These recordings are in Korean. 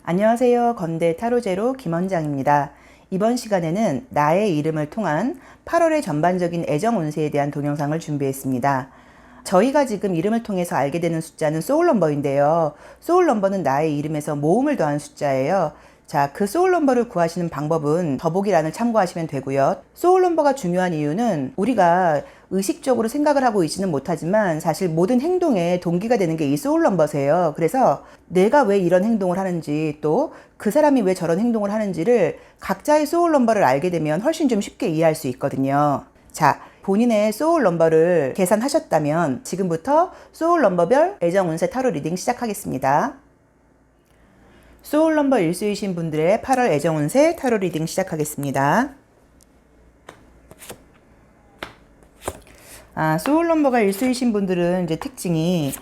안녕하세요. 건대 타로제로 김원장입니다. 이번 시간에는 나의 이름을 통한 8월의 전반적인 애정 운세에 대한 동영상을 준비했습니다. 저희가 지금 이름을 통해서 알게 되는 숫자는 소울 넘버인데요. 소울 넘버는 나의 이름에서 모음을 더한 숫자예요. 자, 그 소울 넘버를 구하시는 방법은 더보기란을 참고하시면 되고요. 소울 넘버가 중요한 이유는 우리가 의식적으로 생각을 하고 있지는 못하지만 사실 모든 행동의 동기가 되는 게 이 소울 넘버세요. 그래서 내가 왜 이런 행동을 하는지 또 그 사람이 왜 저런 행동을 하는지를 각자의 소울 넘버를 알게 되면 훨씬 좀 쉽게 이해할 수 있거든요. 자, 본인의 소울 넘버를 계산하셨다면 지금부터 소울 넘버별 애정 운세 타로 리딩 시작하겠습니다. 소울 넘버 1수이신 분들의 8월 애정 운세 타로 리딩 시작하겠습니다. 소울 넘버가 1수이신 분들은 이제 특징이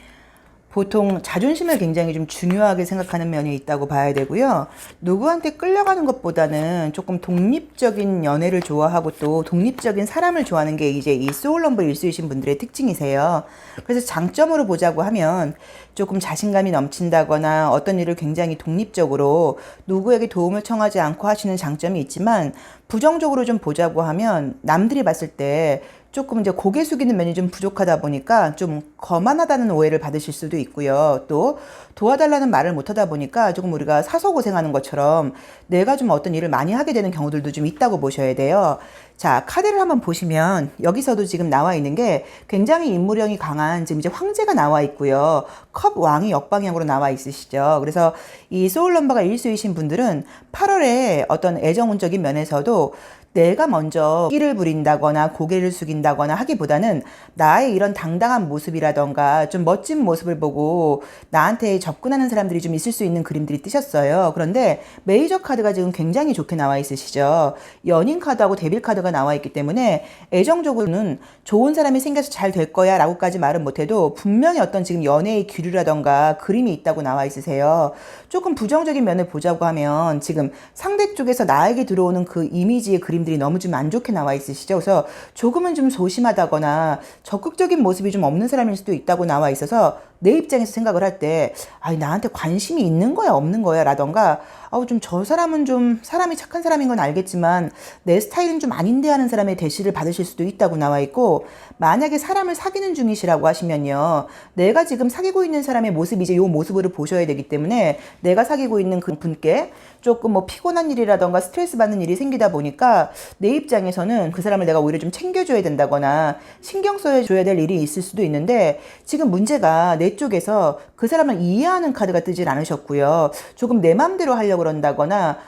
보통 자존심을 굉장히 좀 중요하게 생각하는 면이 있다고 봐야 되고요. 누구한테 끌려가는 것보다는 조금 독립적인 연애를 좋아하고 또 독립적인 사람을 좋아하는 게 이제 이 소울 넘버 1수이신 분들의 특징이세요. 그래서 장점으로 보자고 하면 조금 자신감이 넘친다거나 어떤 일을 굉장히 독립적으로 누구에게 도움을 청하지 않고 하시는 장점이 있지만, 부정적으로 좀 보자고 하면 남들이 봤을 때 조금 이제 고개 숙이는 면이 좀 부족하다 보니까 좀 거만하다는 오해를 받으실 수도 있고요. 또 도와달라는 말을 못하다 보니까 조금 우리가 사서 고생하는 것처럼 내가 좀 어떤 일을 많이 하게 되는 경우들도 좀 있다고 보셔야 돼요. 자, 카드를 한번 보시면 여기서도 지금 나와 있는 게 굉장히 인물형이 강한 지금 이제 황제가 나와 있고요. 컵 왕이 역방향으로 나와 있으시죠. 그래서 이 소울 넘버가 1수이신 분들은 8월에 어떤 애정운적인 면에서도 내가 먼저 끼를 부린다거나 고개를 숙인다거나 하기보다는 나의 이런 당당한 모습이라던가 좀 멋진 모습을 보고 나한테 접근하는 사람들이 좀 있을 수 있는 그림들이 뜨셨어요. 그런데 메이저 카드가 지금 굉장히 좋게 나와 있으시죠. 연인 카드하고 데빌 카드가 나와 있기 때문에 애정적으로는 좋은 사람이 생겨서 잘 될 거야 라고까지 말은 못해도 분명히 어떤 지금 연애의 기류라던가 그림이 있다고 나와 있으세요. 조금 부정적인 면을 보자고 하면 지금 상대 쪽에서 나에게 들어오는 그 이미지의 그림들이 너무 좀 안 좋게 나와 있으시죠. 그래서 조금은 좀 소심하다거나 적극적인 모습이 좀 없는 사람일 수도 있다고 나와 있어서 내 입장에서 생각을 할 때 나한테 관심이 있는 거야 없는 거야 라던가 좀 저 사람은 좀 사람이 착한 사람인 건 알겠지만 내 스타일은 좀 아닌데 하는 사람의 대시를 받으실 수도 있다고 나와 있고, 만약에 사람을 사귀는 중이시라고 하시면요, 내가 지금 사귀고 있는 사람의 모습이 이제 요 모습으로 보셔야 되기 때문에 내가 사귀고 있는 그 분께 조금 뭐 피곤한 일이라던가 스트레스 받는 일이 생기다 보니까 내 입장에서는 그 사람을 내가 오히려 좀 챙겨줘야 된다거나 신경 써줘야 될 일이 있을 수도 있는데, 지금 문제가 내 쪽에서 그 사람을 이해하는 카드가 뜨질 않으셨고요. 조금 내 맘대로 하려고 그런다거나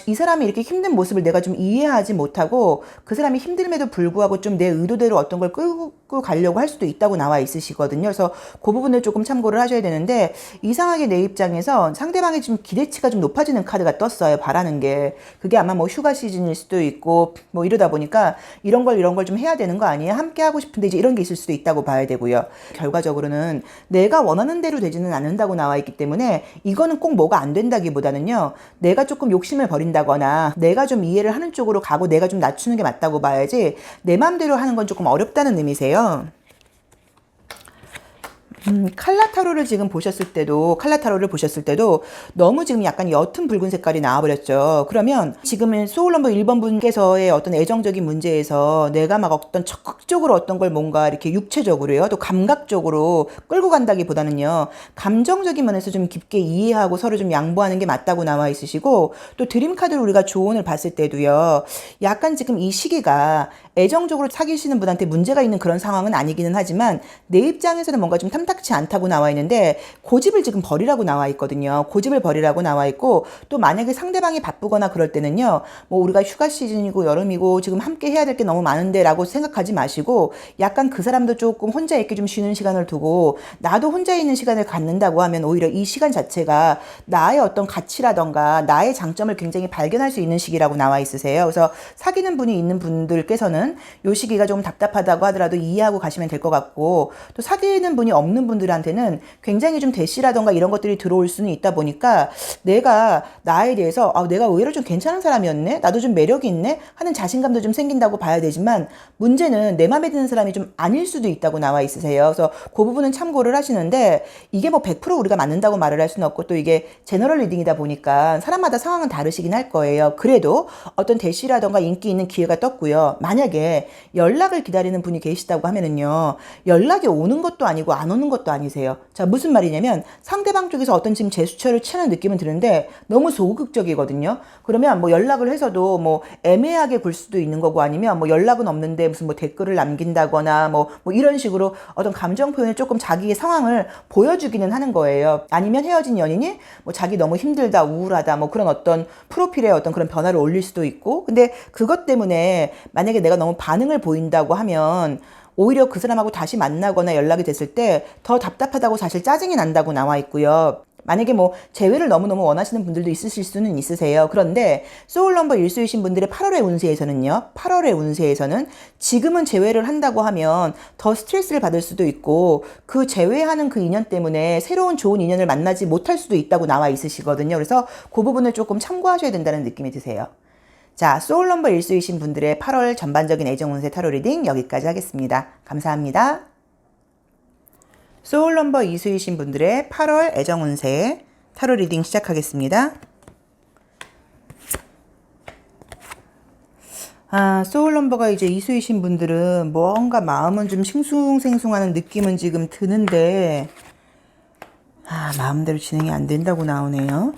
이 사람이 이렇게 힘든 모습을 내가 좀 이해하지 못하고 그 사람이 힘듦에도 불구하고 좀 내 의도대로 어떤 걸 끌고 가려고 할 수도 있다고 나와 있으시거든요. 그래서 그 부분을 조금 참고를 하셔야 되는데, 이상하게 내 입장에서 상대방의 좀 기대치가 좀 높아지는 카드가 떴어요. 바라는 게. 그게 아마 뭐 휴가 시즌일 수도 있고 뭐 이러다 보니까 이런 걸 좀 해야 되는 거 아니에요? 함께 하고 싶은데 이제 이런 게 있을 수도 있다고 봐야 되고요. 결과적으로는 내가 원하는 대로 되지는 않는다고 나와 있기 때문에 이거는 꼭 뭐가 안 된다기보다는요, 내가 조금 욕심을 버린다거나 내가 좀 이해를 하는 쪽으로 가고 내가 좀 낮추는 게 맞다고 봐야지, 내 맘대로 하는 건 조금 어렵다는 의미세요. 칼라 타로를 보셨을 때도 너무 지금 약간 옅은 붉은 색깔이 나와버렸죠. 그러면 지금은 소울 넘버 1번 분께서의 어떤 애정적인 문제에서 내가 막 어떤 적극적으로 어떤 걸 뭔가 이렇게 육체적으로요, 또 감각적으로 끌고 간다기보다는요, 감정적인 면에서 좀 깊게 이해하고 서로 좀 양보하는 게 맞다고 나와 있으시고, 또 드림 카드를 우리가 조언을 봤을 때도요, 약간 지금 이 시기가 애정적으로 사귀시는 분한테 문제가 있는 그런 상황은 아니기는 하지만 내 입장에서는 뭔가 좀 탐탁치 않다고 나와 있는데, 고집을 지금 버리라고 나와 있거든요. 고집을 버리라고 나와 있고, 또 만약에 상대방이 바쁘거나 그럴 때는요, 뭐 우리가 휴가 시즌이고 여름이고 지금 함께 해야 될 게 너무 많은데 라고 생각하지 마시고, 약간 그 사람도 조금 혼자 있게 좀 쉬는 시간을 두고 나도 혼자 있는 시간을 갖는다고 하면 오히려 이 시간 자체가 나의 어떤 가치라던가 나의 장점을 굉장히 발견할 수 있는 시기라고 나와 있으세요. 그래서 사귀는 분이 있는 분들께서는 이 시기가 좀 답답하다고 하더라도 이해하고 가시면 될 것 같고, 또 사귀는 분이 없는 이런 분들한테는 굉장히 좀 대시라던가 이런 것들이 들어올 수는 있다 보니까 내가 나에 대해서 내가 의외로 좀 괜찮은 사람이었네? 나도 좀 매력이 있네? 하는 자신감도 좀 생긴다고 봐야 되지만 문제는 내 맘에 드는 사람이 좀 아닐 수도 있다고 나와 있으세요. 그래서 그 부분은 참고를 하시는데 이게 뭐 100% 우리가 맞는다고 말을 할 수는 없고 또 이게 제너럴 리딩이다 보니까 사람마다 상황은 다르시긴 할 거예요. 그래도 어떤 대시라던가 인기 있는 기회가 떴고요. 만약에 연락을 기다리는 분이 계시다고 하면은요. 연락이 오는 것도 아니고 안 오는 것도 아니세요. 자, 무슨 말이냐면 상대방 쪽에서 어떤 지금 제스처를 취하는 느낌은 드는데 너무 소극적이거든요. 그러면 뭐 연락을 해서도 뭐 애매하게 굴 수도 있는 거고 아니면 뭐 연락은 없는데 무슨 뭐 댓글을 남긴다거나 뭐 이런 식으로 어떤 감정 표현을 조금 자기의 상황을 보여주기는 하는 거예요. 아니면 헤어진 연인이 뭐 자기 너무 힘들다, 우울하다 뭐 그런 어떤 프로필에 어떤 그런 변화를 올릴 수도 있고 근데 그것 때문에 만약에 내가 너무 반응을 보인다고 하면 오히려 그 사람하고 다시 만나거나 연락이 됐을 때 더 답답하다고 사실 짜증이 난다고 나와 있고요. 만약에 뭐 재회를 너무너무 원하시는 분들도 있으실 수는 있으세요. 그런데 소울 넘버 1수이신 분들의 8월의 운세에서는요. 8월의 운세에서는 지금은 재회를 한다고 하면 더 스트레스를 받을 수도 있고 그 재회하는 그 인연 때문에 새로운 좋은 인연을 만나지 못할 수도 있다고 나와 있으시거든요. 그래서 그 부분을 조금 참고하셔야 된다는 느낌이 드세요. 자, 소울 넘버 1수이신 분들의 8월 전반적인 애정 운세 타로 리딩 여기까지 하겠습니다. 감사합니다. 소울 넘버 2수이신 분들의 8월 애정 운세 타로 리딩 시작하겠습니다. 소울 넘버가 이제 2수이신 분들은 뭔가 마음은 좀 싱숭생숭하는 느낌은 지금 드는데 마음대로 진행이 안 된다고 나오네요.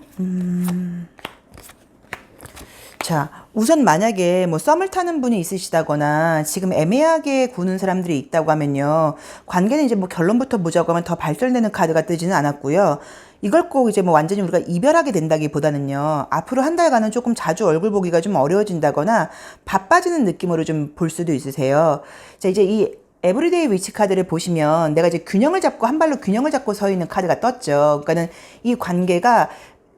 자, 우선 만약에 뭐 썸을 타는 분이 있으시다거나 지금 애매하게 구는 사람들이 있다고 하면요. 관계는 이제 뭐 결론부터 보자고 하면 더 발전되는 카드가 뜨지는 않았고요. 이걸 꼭 이제 뭐 완전히 우리가 이별하게 된다기보다는요. 앞으로 한 달간은 조금 자주 얼굴 보기가 좀 어려워진다거나 바빠지는 느낌으로 좀 볼 수도 있으세요. 자, 이제 이 에브리데이 위치 카드를 보시면 내가 이제 균형을 잡고 한 발로 균형을 잡고 서 있는 카드가 떴죠. 그러니까는 이 관계가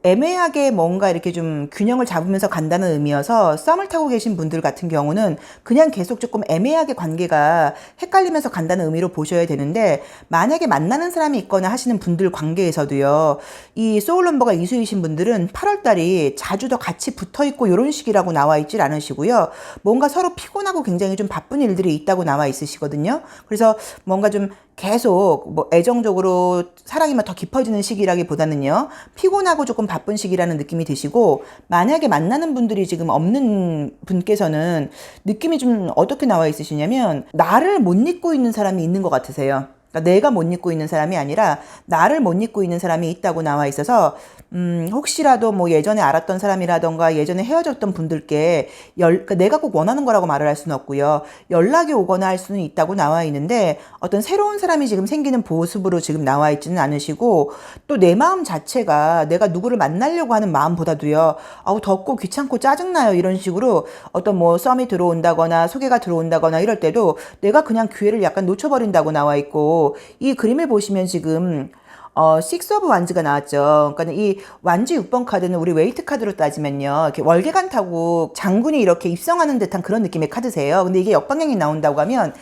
애매하게 뭔가 이렇게 좀 균형을 잡으면서 간다는 의미여서 썸을 타고 계신 분들 같은 경우는 그냥 계속 조금 애매하게 관계가 헷갈리면서 간다는 의미로 보셔야 되는데 만약에 만나는 사람이 있거나 하시는 분들 관계에서도요. 이 소울 넘버가 2수이신 분들은 8월달이 자주 더 같이 붙어있고 이런 식이라고 나와 있질 않으시고요. 뭔가 서로 피곤하고 굉장히 좀 바쁜 일들이 있다고 나와 있으시거든요. 그래서 뭔가 좀 계속 뭐 애정적으로 사랑이 더 깊어지는 시기라기보다는요. 피곤하고 조금 바쁜 시기라는 느낌이 드시고 만약에 만나는 분들이 지금 없는 분께서는 느낌이 좀 어떻게 나와 있으시냐면 나를 못 잊고 있는 사람이 있는 것 같으세요. 그러니까 내가 못 잊고 있는 사람이 아니라 나를 못 잊고 있는 사람이 있다고 나와 있어서 혹시라도 뭐 예전에 알았던 사람이라던가 예전에 헤어졌던 분들께 그러니까 내가 꼭 원하는 거라고 말을 할 수는 없고요. 연락이 오거나 할 수는 있다고 나와 있는데 어떤 새로운 사람이 지금 생기는 모습으로 지금 나와 있지는 않으시고 또 내 마음 자체가 내가 누구를 만나려고 하는 마음보다도요. 덥고 귀찮고 짜증나요. 이런 식으로 어떤 뭐 썸이 들어온다거나 소개가 들어온다거나 이럴 때도 내가 그냥 기회를 약간 놓쳐버린다고 나와 있고 이 그림을 보시면 지금 식스 오브 완즈가 나왔죠. 그러니까 이 완즈 6번 카드는 우리 웨이트 카드로 따지면요. 이렇게 월계관 타고 장군이 이렇게 입성하는 듯한 그런 느낌의 카드세요. 근데 이게 역방향이 나온다고 하면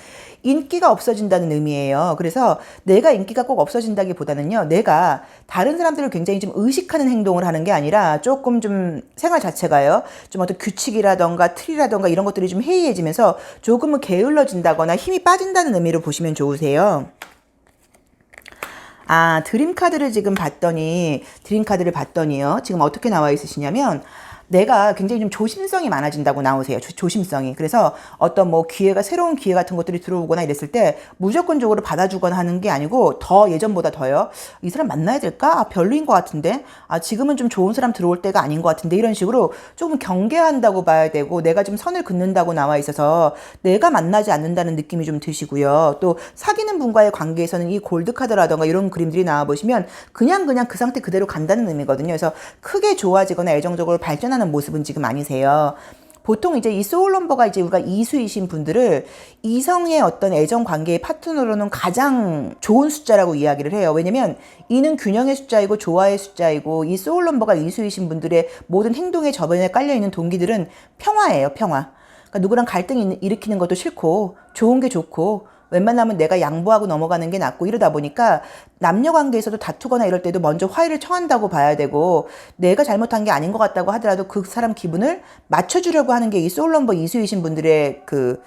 인기가 없어진다는 의미예요. 그래서 내가 인기가 꼭 없어진다기보다는요. 내가 다른 사람들을 굉장히 좀 의식하는 행동을 하는 게 아니라 조금 좀 생활 자체가요. 좀 어떤 규칙이라던가 틀이라던가 이런 것들이 좀 해이해지면서 조금은 게을러진다거나 힘이 빠진다는 의미로 보시면 좋으세요. 드림 카드를 드림 카드를 봤더니요. 지금 어떻게 나와 있으시냐면, 내가 굉장히 좀 조심성이 많아진다고 나오세요. 조심성이. 그래서 어떤 뭐 새로운 기회 같은 것들이 들어오거나 이랬을 때 무조건적으로 받아주거나 하는 게 아니고 더 예전보다 더요. 이 사람 만나야 될까? 별로인 것 같은데? 지금은 좀 좋은 사람 들어올 때가 아닌 것 같은데? 이런 식으로 조금 경계한다고 봐야 되고 내가 좀 선을 긋는다고 나와 있어서 내가 만나지 않는다는 느낌이 좀 드시고요. 또 사귀는 분과의 관계에서는 이 골드카드라던가 이런 그림들이 나와보시면 그냥 그 상태 그대로 간다는 의미거든요. 그래서 크게 좋아지거나 애정적으로 발전하는 모습은 지금 아니세요. 보통 이제 이 소울 넘버가 이제 우리가 2수이신 분들을 이성의 어떤 애정 관계의 파트너로는 가장 좋은 숫자라고 이야기를 해요. 왜냐면 이는 균형의 숫자이고 조화의 숫자이고 이 소울 넘버가 2수이신 분들의 모든 행동의 저변에 깔려있는 동기들은 평화예요. 평화. 그러니까 누구랑 갈등 일으키는 것도 싫고 좋은 게 좋고 웬만하면 내가 양보하고 넘어가는 게 낫고 이러다 보니까 남녀 관계에서도 다투거나 이럴 때도 먼저 화해를 청한다고 봐야 되고 내가 잘못한 게 아닌 것 같다고 하더라도 그 사람 기분을 맞춰주려고 하는 게 이 소울넘버 이수이신 분들의 그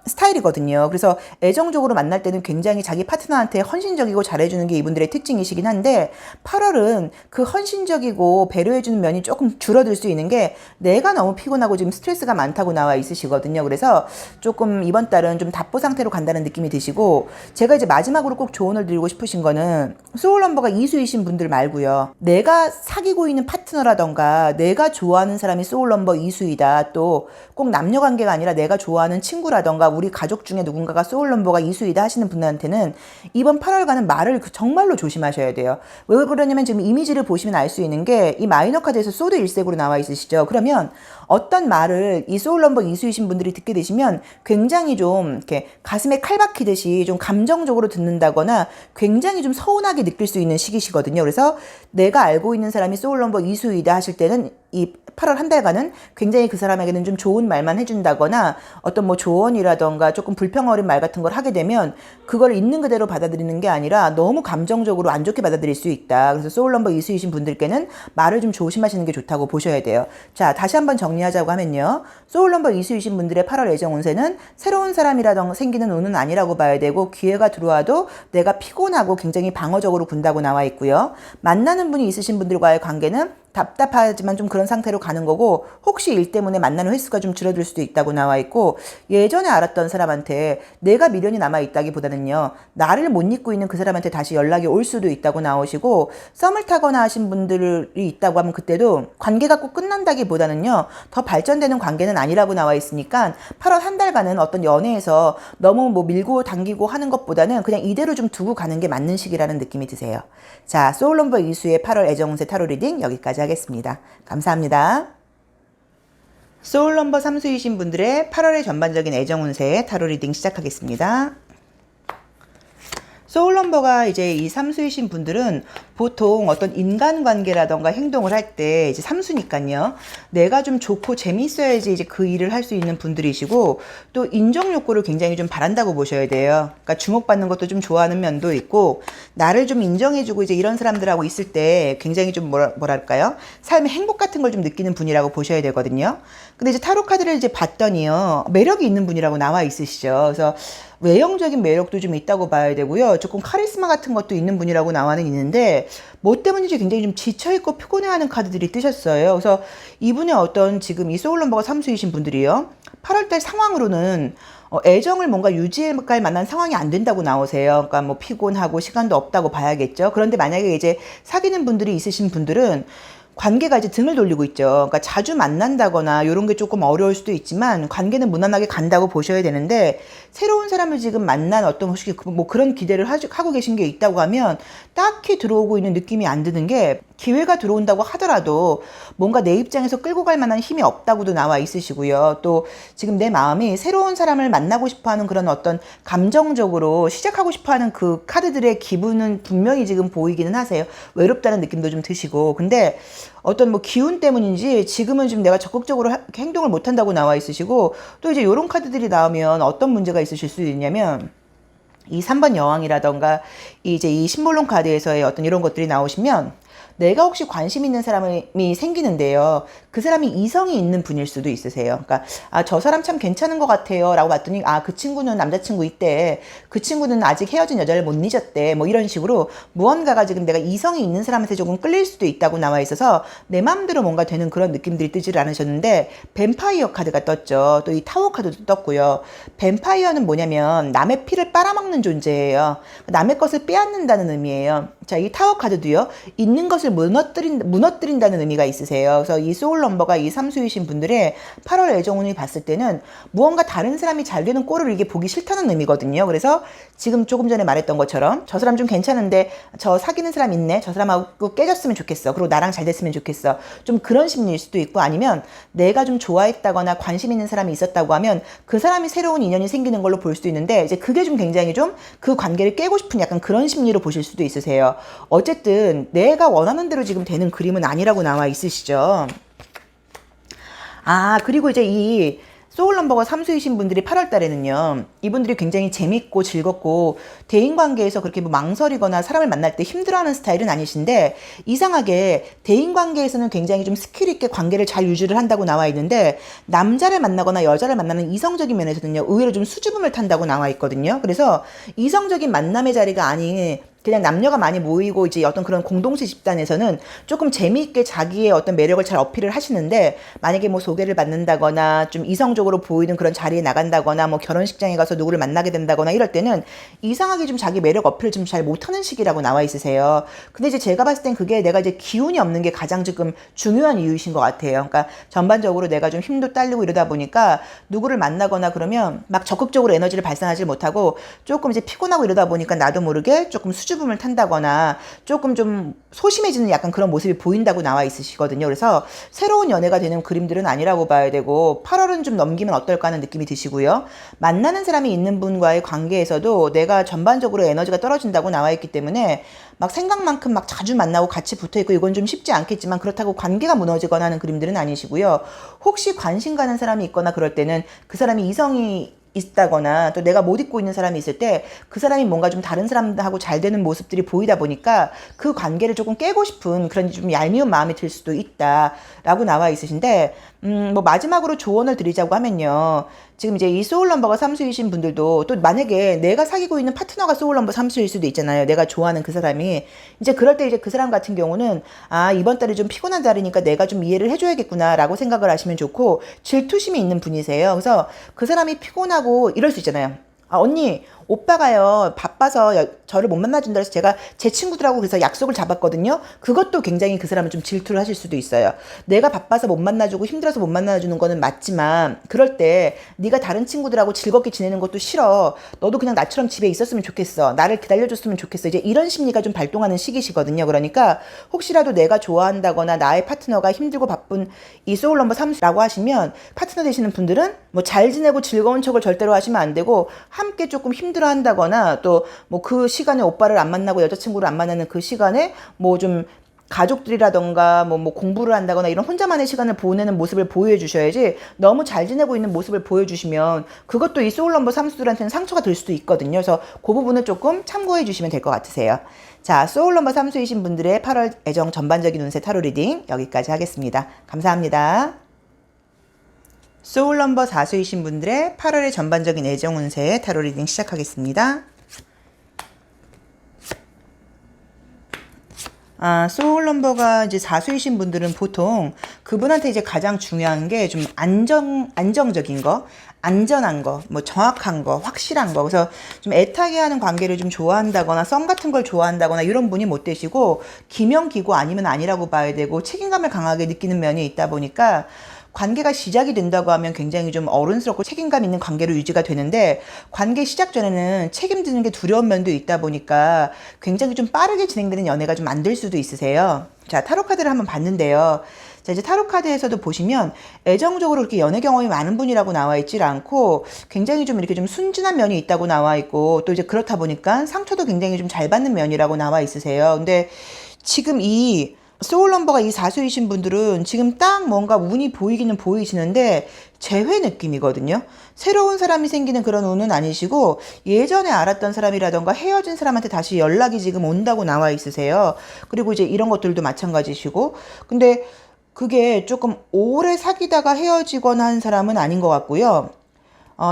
스타일이거든요. 그래서 애정적으로 만날 때는 굉장히 자기 파트너한테 헌신적이고 잘해주는 게 이분들의 특징이시긴 한데 8월은 그 헌신적이고 배려해주는 면이 조금 줄어들 수 있는 게 내가 너무 피곤하고 지금 스트레스가 많다고 나와 있으시거든요. 그래서 조금 이번 달은 좀 답보 상태로 간다는 느낌이 드시고 제가 이제 마지막으로 꼭 조언을 드리고 싶으신 거는 소울넘버가 이수이신 분들 말고요. 내가 사귀고 있는 파트너라던가 내가 좋아하는 사람이 소울넘버 이수이다. 또 꼭 남녀 관계가 아니라 내가 좋아하는 친구라던가 우리 가족 중에 누군가가 소울넘버가 이수이다 하시는 분들한테는 이번 8월간은 말을 정말로 조심하셔야 돼요. 왜 그러냐면 지금 이미지를 보시면 알 수 있는 게 이 마이너 카드에서 소드 일색으로 나와 있으시죠. 그러면 어떤 말을 이 소울넘버 이수이신 분들이 듣게 되시면 굉장히 좀 이렇게 가슴에 칼 박히듯이 좀 감정적으로 듣는다거나 굉장히 좀 서운하게 느낄 수 있는 시기시거든요. 그래서 내가 알고 있는 사람이 소울넘버 이수이다 하실 때는 이 8월 한 달간은 굉장히 그 사람에게는 좀 좋은 말만 해준다거나 어떤 뭐 조언이라던가 조금 불평 어린 말 같은 걸 하게 되면 그걸 있는 그대로 받아들이는 게 아니라 너무 감정적으로 안 좋게 받아들일 수 있다. 그래서 소울넘버 이수이신 분들께는 말을 좀 조심하시는 게 좋다고 보셔야 돼요. 자, 다시 한번 정리하자고 하면요. 소울넘버 이수이신 분들의 8월 애정 운세는 새로운 사람이라던가 생기는 운은 아니라고 봐야 되고 기회가 들어와도 내가 피곤하고 굉장히 방어적으로 군다고 나와 있고요. 만나는 분이 있으신 분들과의 관계는 답답하지만 좀 그런 상태로 가는 거고 혹시 일 때문에 만나는 횟수가 좀 줄어들 수도 있다고 나와 있고 예전에 알았던 사람한테 내가 미련이 남아있다기보다는요. 나를 못 잊고 있는 그 사람한테 다시 연락이 올 수도 있다고 나오시고 썸을 타거나 하신 분들이 있다고 하면 그때도 관계가 꼭 끝난다기보다는요. 더 발전되는 관계는 아니라고 나와 있으니까 8월 한 달간은 어떤 연애에서 너무 뭐 밀고 당기고 하는 것보다는 그냥 이대로 좀 두고 가는 게 맞는 시기라는 느낌이 드세요. 자, 소울넘버 이수의 8월 애정운세 타로 리딩 여기까지 하겠습니다. 감사합니다. 소울넘버 3수이신 분들의 8월의 전반적인 애정운세 타로 리딩 시작하겠습니다. 소울넘버가 이제 이 3수이신 분들은 보통 어떤 인간관계라던가 행동을 할 때 이제 3수니까요. 내가 좀 좋고 재미있어야지 이제 그 일을 할 수 있는 분들이시고 또 인정 욕구를 굉장히 좀 바란다고 보셔야 돼요. 그러니까 주목받는 것도 좀 좋아하는 면도 있고 나를 좀 인정해주고 이제 이런 사람들하고 있을 때 굉장히 좀 뭐랄까요? 삶의 행복 같은 걸 좀 느끼는 분이라고 보셔야 되거든요. 근데 이제 타로 카드를 이제 봤더니요. 매력이 있는 분이라고 나와 있으시죠. 그래서 외형적인 매력도 좀 있다고 봐야 되고요. 조금 카리스마 같은 것도 있는 분이라고 나와는 있는데 뭐 때문인지 굉장히 좀 지쳐있고 피곤해하는 카드들이 뜨셨어요. 그래서 이분의 어떤 지금 이 소울넘버가 3수이신 분들이요. 8월달 상황으로는 애정을 뭔가 유지할 만한 상황이 안 된다고 나오세요. 그러니까 뭐 피곤하고 시간도 없다고 봐야겠죠. 그런데 만약에 이제 사귀는 분들이 있으신 분들은 관계가 이제 등을 돌리고 있죠. 그러니까 자주 만난다거나 이런 게 조금 어려울 수도 있지만 관계는 무난하게 간다고 보셔야 되는데 새로운 사람을 지금 만난 어떤 혹시 뭐 그런 기대를 하고 계신 게 있다고 하면 딱히 들어오고 있는 느낌이 안 드는 게 기회가 들어온다고 하더라도 뭔가 내 입장에서 끌고 갈 만한 힘이 없다고도 나와 있으시고요. 또 지금 내 마음이 새로운 사람을 만나고 싶어하는 그런 어떤 감정적으로 시작하고 싶어하는 그 카드들의 기분은 분명히 지금 보이기는 하세요. 외롭다는 느낌도 좀 드시고 근데 어떤 뭐 기운 때문인지 지금은 지금 내가 적극적으로 행동을 못한다고 나와 있으시고 또 이제 이런 카드들이 나오면 어떤 문제가 있으실 수 있냐면 이 3번 여왕이라던가 이제 이 심볼론 카드에서의 어떤 이런 것들이 나오시면 내가 혹시 관심 있는 사람이 생기는데요. 그 사람이 이성이 있는 분일 수도 있으세요. 그러니까 저 사람 참 괜찮은 것 같아요 라고 봤더니 그 친구는 남자친구 있대. 그 친구는 아직 헤어진 여자를 못 잊었대. 뭐 이런 식으로 무언가가 지금 내가 이성이 있는 사람한테 조금 끌릴 수도 있다고 나와 있어서 내 마음대로 뭔가 되는 그런 느낌들이 뜨질 않으셨는데 뱀파이어 카드가 떴죠. 또 이 타워 카드도 떴고요. 뱀파이어는 뭐냐면 남의 피를 빨아먹는 존재예요. 남의 것을 빼앗는다는 의미예요. 자, 이 타워 카드도요. 있는 것을 무너뜨린다는 의미가 있으세요. 그래서 이 소울넘버가 이 3수이신 분들의 8월 애정운을 봤을 때는 무언가 다른 사람이 잘 되는 꼴을 이게 보기 싫다는 의미거든요. 그래서 지금 조금 전에 말했던 것처럼 저 사람 좀 괜찮은데 저 사귀는 사람 있네. 저 사람하고 깨졌으면 좋겠어. 그리고 나랑 잘 됐으면 좋겠어. 좀 그런 심리일 수도 있고 아니면 내가 좀 좋아했다거나 관심 있는 사람이 있었다고 하면 그 사람이 새로운 인연이 생기는 걸로 볼 수도 있는데 이제 그게 좀 굉장히 좀 그 관계를 깨고 싶은 약간 그런 심리로 보실 수도 있으세요. 어쨌든 내가 원하는 대로 지금 되는 그림은 아니라고 나와 있으시죠. 그리고 이제 이 소울 넘버가 3수이신 분들이 8월 달에는요, 이분들이 굉장히 재밌고 즐겁고 대인관계에서 그렇게 뭐 망설이거나 사람을 만날 때 힘들어하는 스타일은 아니신데, 이상하게 대인관계에서는 굉장히 좀 스킬 있게 관계를 잘 유지를 한다고 나와 있는데, 남자를 만나거나 여자를 만나는 이성적인 면에서는요, 의외로 좀 수줍음을 탄다고 나와 있거든요. 그래서 이성적인 만남의 자리가 아닌 그냥 남녀가 많이 모이고 이제 어떤 그런 공동체 집단에서는 조금 재미있게 자기의 어떤 매력을 잘 어필을 하시는데, 만약에 뭐 소개를 받는다거나 좀 이성적으로 보이는 그런 자리에 나간다거나 뭐 결혼식장에 가서 누구를 만나게 된다거나 이럴 때는 이상하게 좀 자기 매력 어필을 좀 잘 못하는 시기라고 나와 있으세요. 근데 이제 제가 봤을 땐 그게 내가 이제 기운이 없는 게 가장 지금 중요한 이유이신 것 같아요. 그러니까 전반적으로 내가 좀 힘도 딸리고 이러다 보니까 누구를 만나거나 그러면 막 적극적으로 에너지를 발산하지 못하고 조금 이제 피곤하고 이러다 보니까 나도 모르게 조금 수줍음을 탄다거나 조금 좀 소심해지는 약간 그런 모습이 보인다고 나와 있으시거든요. 그래서 새로운 연애가 되는 그림들은 아니라고 봐야 되고, 8월은 좀 넘기면 어떨까 하는 느낌이 드시고요. 만나는 사람이 있는 분과의 관계에서도 내가 전반적으로 에너지가 떨어진다고 나와 있기 때문에 막 생각만큼 막 자주 만나고 같이 붙어있고 이건 좀 쉽지 않겠지만, 그렇다고 관계가 무너지거나 하는 그림들은 아니시고요. 혹시 관심 가는 사람이 있거나 그럴 때는 그 사람이 이성이 있다거나 또 내가 못 잊고 있는 사람이 있을 때 그 사람이 뭔가 좀 다른 사람들하고 잘 되는 모습들이 보이다 보니까 그 관계를 조금 깨고 싶은 그런 좀 얄미운 마음이 들 수도 있다라고 나와 있으신데, 뭐 마지막으로 조언을 드리자고 하면요, 지금 이제 이 소울 넘버가 3수이신 분들도 또 만약에 내가 사귀고 있는 파트너가 소울 넘버 3수일 수도 있잖아요. 내가 좋아하는 그 사람이. 이제 그럴 때 이제 그 사람 같은 경우는 아, 이번 달에 좀 피곤한 달이니까 내가 좀 이해를 해줘야겠구나 라고 생각을 하시면 좋고, 질투심이 있는 분이세요. 그래서 그 사람이 피곤하고 이럴 수 있잖아요. 아, 언니, 오빠가요, 바빠서 저를 못 만나준다 해서 제가 제 친구들하고 그래서 약속을 잡았거든요. 그것도 굉장히 그 사람은 좀 질투를 하실 수도 있어요. 내가 바빠서 못 만나주고 힘들어서 못 만나주는 거는 맞지만, 그럴 때 네가 다른 친구들하고 즐겁게 지내는 것도 싫어. 너도 그냥 나처럼 집에 있었으면 좋겠어. 나를 기다려줬으면 좋겠어. 이제 이런 심리가 좀 발동하는 시기시거든요. 그러니까 혹시라도 내가 좋아한다거나 나의 파트너가 힘들고 바쁜 이 소울 넘버 3라고 하시면, 파트너 되시는 분들은 뭐 잘 지내고 즐거운 척을 절대로 하시면 안 되고, 함께 조금 힘들어 한다거나 또 뭐 그 시간에 오빠를 안 만나고 여자친구를 안 만나는 그 시간에 뭐 좀 가족들이라던가 뭐 공부를 한다거나 이런 혼자만의 시간을 보내는 모습을 보여해 주셔야지, 너무 잘 지내고 있는 모습을 보여주시면 그것도 이 소울 넘버 3수들한테는 상처가 될 수도 있거든요. 그래서 그 부분을 조금 참고해 주시면 될 것 같으세요. 자, 소울 넘버 3수이신 분들의 8월 애정 전반적인 운세 타로 리딩 여기까지 하겠습니다. 감사합니다. 소울 넘버 4수이신 분들의 8월의 전반적인 애정 운세 타로 리딩 시작하겠습니다. 소울 넘버가 이제 4수이신 분들은 보통 그분한테 이제 가장 중요한 게 좀 안정적인 거, 안전한 거, 뭐 정확한 거, 확실한 거. 그래서 좀 애타게 하는 관계를 좀 좋아한다거나 썸 같은 걸 좋아한다거나 이런 분이 못 되시고, 기명기고 아니면 아니라고 봐야 되고, 책임감을 강하게 느끼는 면이 있다 보니까 관계가 시작이 된다고 하면 굉장히 좀 어른스럽고 책임감 있는 관계로 유지가 되는데, 관계 시작 전에는 책임지는 게 두려운 면도 있다 보니까 굉장히 좀 빠르게 진행되는 연애가 좀 안 될 수도 있으세요. 자, 타로 카드를 한번 봤는데요. 자, 이제 타로 카드에서도 보시면 애정적으로 이렇게 연애 경험이 많은 분이라고 나와 있질 않고, 굉장히 좀 이렇게 좀 순진한 면이 있다고 나와 있고, 또 이제 그렇다 보니까 상처도 굉장히 좀 잘 받는 면이라고 나와 있으세요. 근데 지금 이 소울 넘버가 이 4수이신 분들은 지금 딱 뭔가 운이 보이기는 보이시는데 재회 느낌이거든요. 새로운 사람이 생기는 그런 운은 아니시고, 예전에 알았던 사람이라던가 헤어진 사람한테 다시 연락이 지금 온다고 나와 있으세요. 그리고 이제 이런 것들도 마찬가지시고, 근데 그게 조금 오래 사귀다가 헤어지거나 한 사람은 아닌 것 같고요.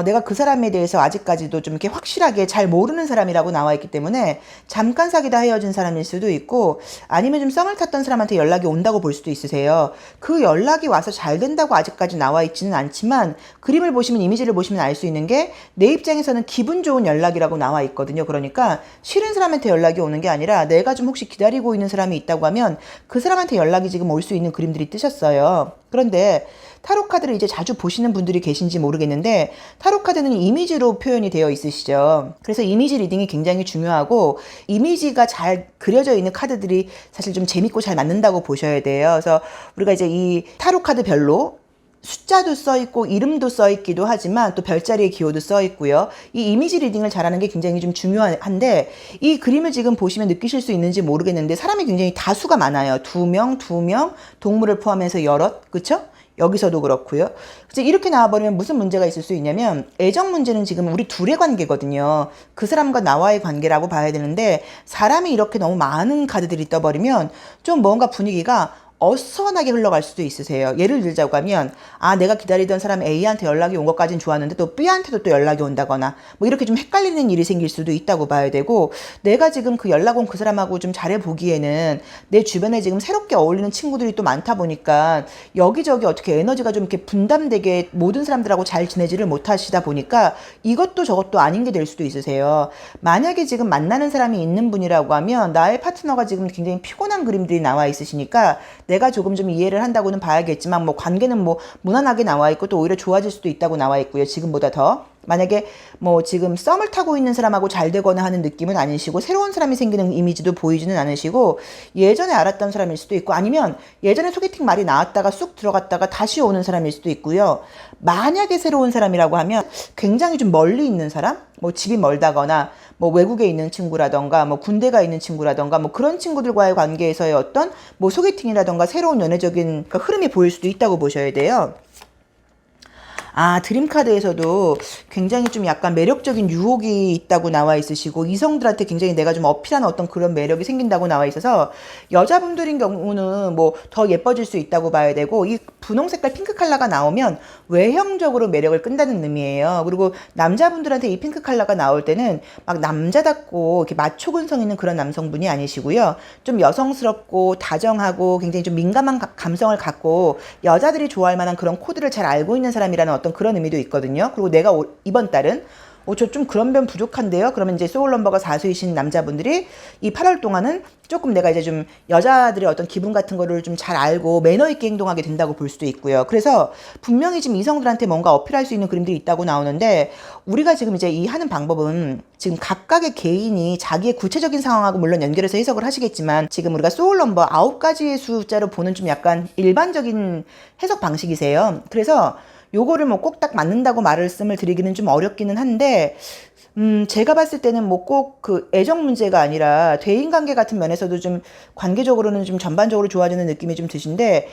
내가 그 사람에 대해서 아직까지도 좀 이렇게 확실하게 잘 모르는 사람이라고 나와 있기 때문에 잠깐 사귀다 헤어진 사람일 수도 있고, 아니면 좀 썸을 탔던 사람한테 연락이 온다고 볼 수도 있으세요. 그 연락이 와서 잘 된다고 아직까지 나와 있지는 않지만, 그림을 보시면, 이미지를 보시면 알 수 있는 게 내 입장에서는 기분 좋은 연락이라고 나와 있거든요. 그러니까 싫은 사람한테 연락이 오는 게 아니라 내가 좀 혹시 기다리고 있는 사람이 있다고 하면 그 사람한테 연락이 지금 올 수 있는 그림들이 뜨셨어요. 그런데 타로 카드를 이제 자주 보시는 분들이 계신지 모르겠는데, 타로 카드는 이미지로 표현이 되어 있으시죠. 그래서 이미지 리딩이 굉장히 중요하고, 이미지가 잘 그려져 있는 카드들이 사실 좀 재밌고 잘 맞는다고 보셔야 돼요. 그래서 우리가 이제 이 타로 카드별로 숫자도 써 있고 이름도 써 있기도 하지만 또 별자리의 기호도 써 있고요. 이 이미지 리딩을 잘하는 게 굉장히 좀 중요한데 이 그림을 지금 보시면 느끼실 수 있는지 모르겠는데 사람이 굉장히 다수가 많아요. 두 명, 동물을 포함해서 여럿, 그쵸? 여기서도 그렇고요. 그래서 이렇게 나와버리면 무슨 문제가 있을 수 있냐면 애정 문제는 지금 우리 둘의 관계거든요. 그 사람과 나와의 관계라고 봐야 되는데 사람이 이렇게 너무 많은 카드들이 떠버리면 좀 뭔가 분위기가 어수선하게 흘러갈 수도 있으세요. 예를 들자고 하면 내가 기다리던 사람 A한테 연락이 온 것까진 좋았는데 또 B한테도 또 연락이 온다거나 뭐 이렇게 좀 헷갈리는 일이 생길 수도 있다고 봐야 되고 내가 지금 그 연락 온 그 사람하고 좀 잘해보기에는 내 주변에 지금 새롭게 어울리는 친구들이 또 많다 보니까 여기저기 어떻게 에너지가 좀 이렇게 분담되게 모든 사람들하고 잘 지내지를 못하시다 보니까 이것도 저것도 아닌 게 될 수도 있으세요. 만약에 지금 만나는 사람이 있는 분이라고 하면 나의 파트너가 지금 굉장히 피곤한 그림들이 나와 있으시니까 내가 조금 좀 이해를 한다고는 봐야겠지만 뭐 관계는 뭐 무난하게 나와 있고 또 오히려 좋아질 수도 있다고 나와 있고요. 지금보다 더. 만약에 뭐 지금 썸을 타고 있는 사람하고 잘 되거나 하는 느낌은 아니시고 새로운 사람이 생기는 이미지도 보이지는 않으시고 예전에 알았던 사람일 수도 있고 아니면 예전에 소개팅 말이 나왔다가 쑥 들어갔다가 다시 오는 사람일 수도 있고요. 만약에 새로운 사람이라고 하면 굉장히 좀 멀리 있는 사람? 뭐 집이 멀다거나 뭐 외국에 있는 친구라던가 뭐 군대가 있는 친구라던가 뭐 그런 친구들과의 관계에서의 어떤 뭐 소개팅이라던가 새로운 연애적인 그 흐름이 보일 수도 있다고 보셔야 돼요. 드림카드에서도 굉장히 좀 약간 매력적인 유혹이 있다고 나와 있으시고 이성들한테 굉장히 내가 좀 어필하는 어떤 그런 매력이 생긴다고 나와 있어서 여자분들인 경우는 뭐 더 예뻐질 수 있다고 봐야 되고 이 분홍 색깔 핑크 컬러가 나오면 외형적으로 매력을 끈다는 의미예요. 그리고 남자분들한테 이 핑크 컬러가 나올 때는 막 남자답고 이렇게 마초 근성 있는 그런 남성분이 아니시고요. 좀 여성스럽고 다정하고 굉장히 좀 민감한 감성을 갖고 여자들이 좋아할 만한 그런 코드를 잘 알고 있는 사람이라는 어떤 그런 의미도 있거든요. 그리고 내가 이번 달은 저 좀 그런 면 부족한데요. 그러면 이제 소울 넘버가 4수이신 남자분들이 이 8월 동안은 조금 내가 이제 좀 여자들의 어떤 기분 같은 거를 좀 잘 알고 매너 있게 행동하게 된다고 볼 수도 있고요. 그래서 분명히 지금 이성들한테 뭔가 어필할 수 있는 그림들이 있다고 나오는데 우리가 지금 이제 이 하는 방법은 지금 각각의 개인이 자기의 구체적인 상황하고 물론 연결해서 해석을 하시겠지만 지금 우리가 소울 넘버 9가지의 숫자로 보는 좀 약간 일반적인 해석 방식이세요. 그래서 요거를 뭐 꼭 딱 맞는다고 말씀을 드리기는 좀 어렵기는 한데 제가 봤을 때는 뭐 꼭 그 애정 문제가 아니라 대인관계 같은 면에서도 좀 관계적으로는 좀 전반적으로 좋아지는 느낌이 좀 드신데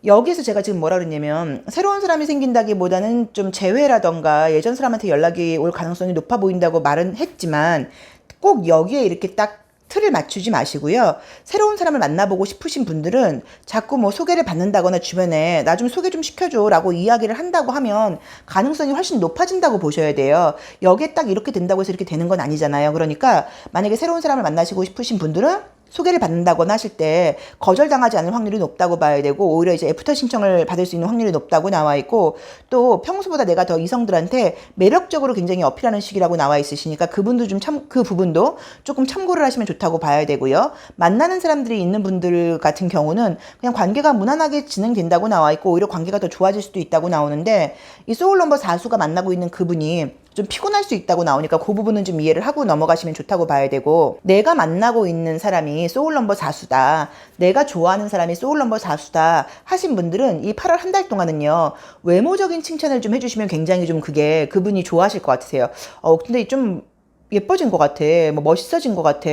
여기서 제가 지금 뭐라 그랬냐면 새로운 사람이 생긴다기보다는 좀 재회라던가 예전 사람한테 연락이 올 가능성이 높아 보인다고 말은 했지만 꼭 여기에 이렇게 딱 틀을 맞추지 마시고요. 새로운 사람을 만나보고 싶으신 분들은 자꾸 뭐 소개를 받는다거나 주변에 나 좀 소개 좀 시켜줘 라고 이야기를 한다고 하면 가능성이 훨씬 높아진다고 보셔야 돼요. 여기에 딱 이렇게 된다고 해서 이렇게 되는 건 아니잖아요. 그러니까 만약에 새로운 사람을 만나시고 싶으신 분들은 소개를 받는다거나 하실 때 거절당하지 않을 확률이 높다고 봐야 되고 오히려 이제 애프터 신청을 받을 수 있는 확률이 높다고 나와 있고 또 평소보다 내가 더 이성들한테 매력적으로 굉장히 어필하는 시기라고 나와 있으시니까 그분도 좀 그 부분도 조금 참고를 하시면 좋다고 봐야 되고요. 만나는 사람들이 있는 분들 같은 경우는 그냥 관계가 무난하게 진행된다고 나와 있고 오히려 관계가 더 좋아질 수도 있다고 나오는데 이 소울 넘버 4수가 만나고 있는 그분이 좀 피곤할 수 있다고 나오니까 그 부분은 좀 이해를 하고 넘어가시면 좋다고 봐야 되고 내가 만나고 있는 사람이 소울 넘버 4수다. 내가 좋아하는 사람이 소울 넘버 4수다 하신 분들은 이 8월 한 달 동안은요. 외모적인 칭찬을 좀 해주시면 굉장히 좀 그게 그분이 좋아하실 것 같으세요. 근데 좀 예뻐진 것 같아. 뭐 멋있어진 것 같아.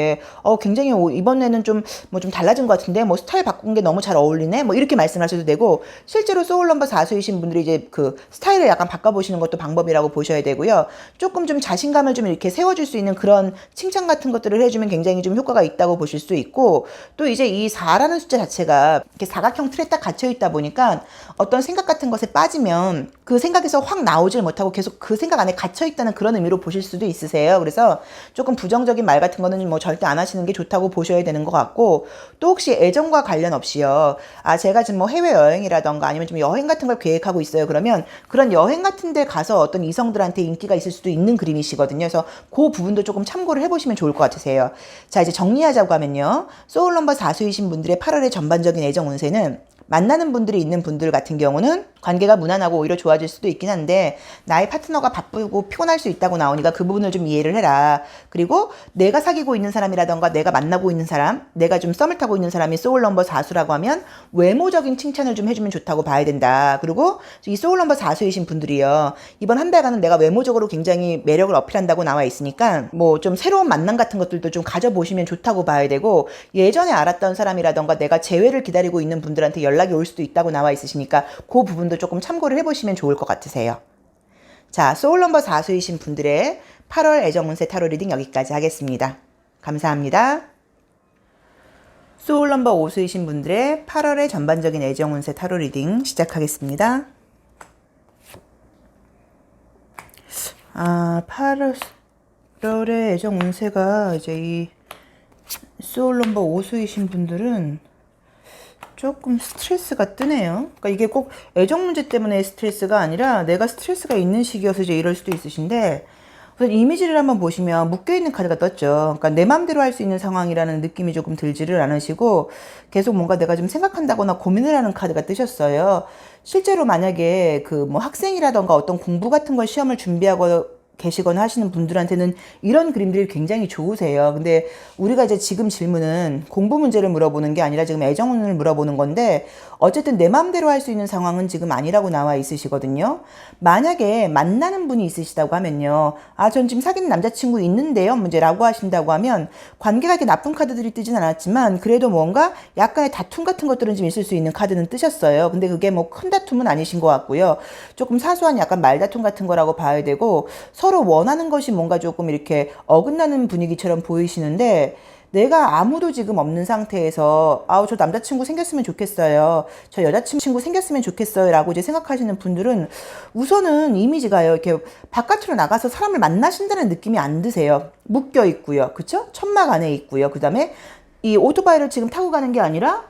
굉장히 이번에는 좀 뭐 좀 달라진 것 같은데 뭐 스타일 바꾼 게 너무 잘 어울리네. 뭐 이렇게 말씀하셔도 되고 실제로 소울 넘버 4수이신 분들이 이제 그 스타일을 약간 바꿔보시는 것도 방법이라고 보셔야 되고요. 조금 좀 자신감을 좀 이렇게 세워줄 수 있는 그런 칭찬 같은 것들을 해주면 굉장히 좀 효과가 있다고 보실 수 있고 또 이제 이 4라는 숫자 자체가 이렇게 사각형 틀에 딱 갇혀 있다 보니까 어떤 생각 같은 것에 빠지면 그 생각에서 확 나오질 못하고 계속 그 생각 안에 갇혀 있다는 그런 의미로 보실 수도 있으세요. 그래서 조금 부정적인 말 같은 거는 뭐 절대 안 하시는 게 좋다고 보셔야 되는 것 같고 또 혹시 애정과 관련 없이요. 제가 지금 뭐 해외여행이라던가 아니면 좀 여행 같은 걸 계획하고 있어요. 그러면 그런 여행 같은 데 가서 어떤 이성들한테 인기가 있을 수도 있는 그림이시거든요. 그래서 그 부분도 조금 참고를 해보시면 좋을 것 같으세요. 자 이제 정리하자고 하면요. 소울 넘버 4수이신 분들의 8월의 전반적인 애정 운세는 만나는 분들이 있는 분들 같은 경우는 관계가 무난하고 오히려 좋아질 수도 있긴 한데 나의 파트너가 바쁘고 피곤할 수 있다고 나오니까 그 부분을 좀 이해를 해라. 그리고 내가 사귀고 있는 사람이라던가 내가 만나고 있는 사람, 내가 좀 썸을 타고 있는 사람이 소울 넘버 4수라고 하면 외모적인 칭찬을 좀 해주면 좋다고 봐야 된다. 그리고 이 소울 넘버 4수이신 분들이요. 이번 한 달간은 내가 외모적으로 굉장히 매력을 어필한다고 나와 있으니까 뭐 좀 새로운 만남 같은 것들도 좀 가져보시면 좋다고 봐야 되고 예전에 알았던 사람이라던가 내가 재회를 기다리고 있는 분들한테 연락이 올 수도 있다고 나와 있으시니까 그 부분도 조금 참고를 해보시면 좋을 것 같으세요. 자, 소울 넘버 4수이신 분들의 8월 애정 운세 타로 리딩 여기까지 하겠습니다. 감사합니다. 소울 넘버 5수이신 분들의 8월의 전반적인 애정 운세 타로 리딩 시작하겠습니다. 8월의 애정 운세가 이제 이 소울 넘버 5수이신 분들은 조금 스트레스가 뜨네요. 그러니까 이게 꼭 애정 문제 때문에 스트레스가 아니라 내가 스트레스가 있는 시기여서 이제 이럴 수도 있으신데 우선 이미지를 한번 보시면 묶여있는 카드가 떴죠. 그러니까 내 맘대로 할 수 있는 상황이라는 느낌이 조금 들지를 않으시고 계속 뭔가 내가 좀 생각한다거나 고민을 하는 카드가 뜨셨어요. 실제로 만약에 그 뭐 학생이라던가 어떤 공부 같은 걸 시험을 준비하고 계시거나 하시는 분들한테는 이런 그림들이 굉장히 좋으세요. 근데 우리가 이제 지금 질문은 공부 문제를 물어보는 게 아니라 지금 애정운을 물어보는 건데 어쨌든 내 마음대로 할 수 있는 상황은 지금 아니라고 나와 있으시거든요. 만약에 만나는 분이 있으시다고 하면요. 전 지금 사귀는 남자친구 있는데요. 문제라고 하신다고 하면 관계가 이렇게 나쁜 카드들이 뜨진 않았지만 그래도 뭔가 약간의 다툼 같은 것들은 좀 있을 수 있는 카드는 뜨셨어요. 근데 그게 뭐 큰 다툼은 아니신 것 같고요. 조금 사소한 약간 말다툼 같은 거라고 봐야 되고 서로 원하는 것이 뭔가 조금 이렇게 어긋나는 분위기처럼 보이시는데 내가 아무도 지금 없는 상태에서 저 남자친구 생겼으면 좋겠어요. 저 여자친구 생겼으면 좋겠어요. 라고 이제 생각하시는 분들은 우선은 이미지가요. 이렇게 바깥으로 나가서 사람을 만나신다는 느낌이 안 드세요. 묶여 있고요. 그쵸? 천막 안에 있고요. 그 다음에 이 오토바이를 지금 타고 가는 게 아니라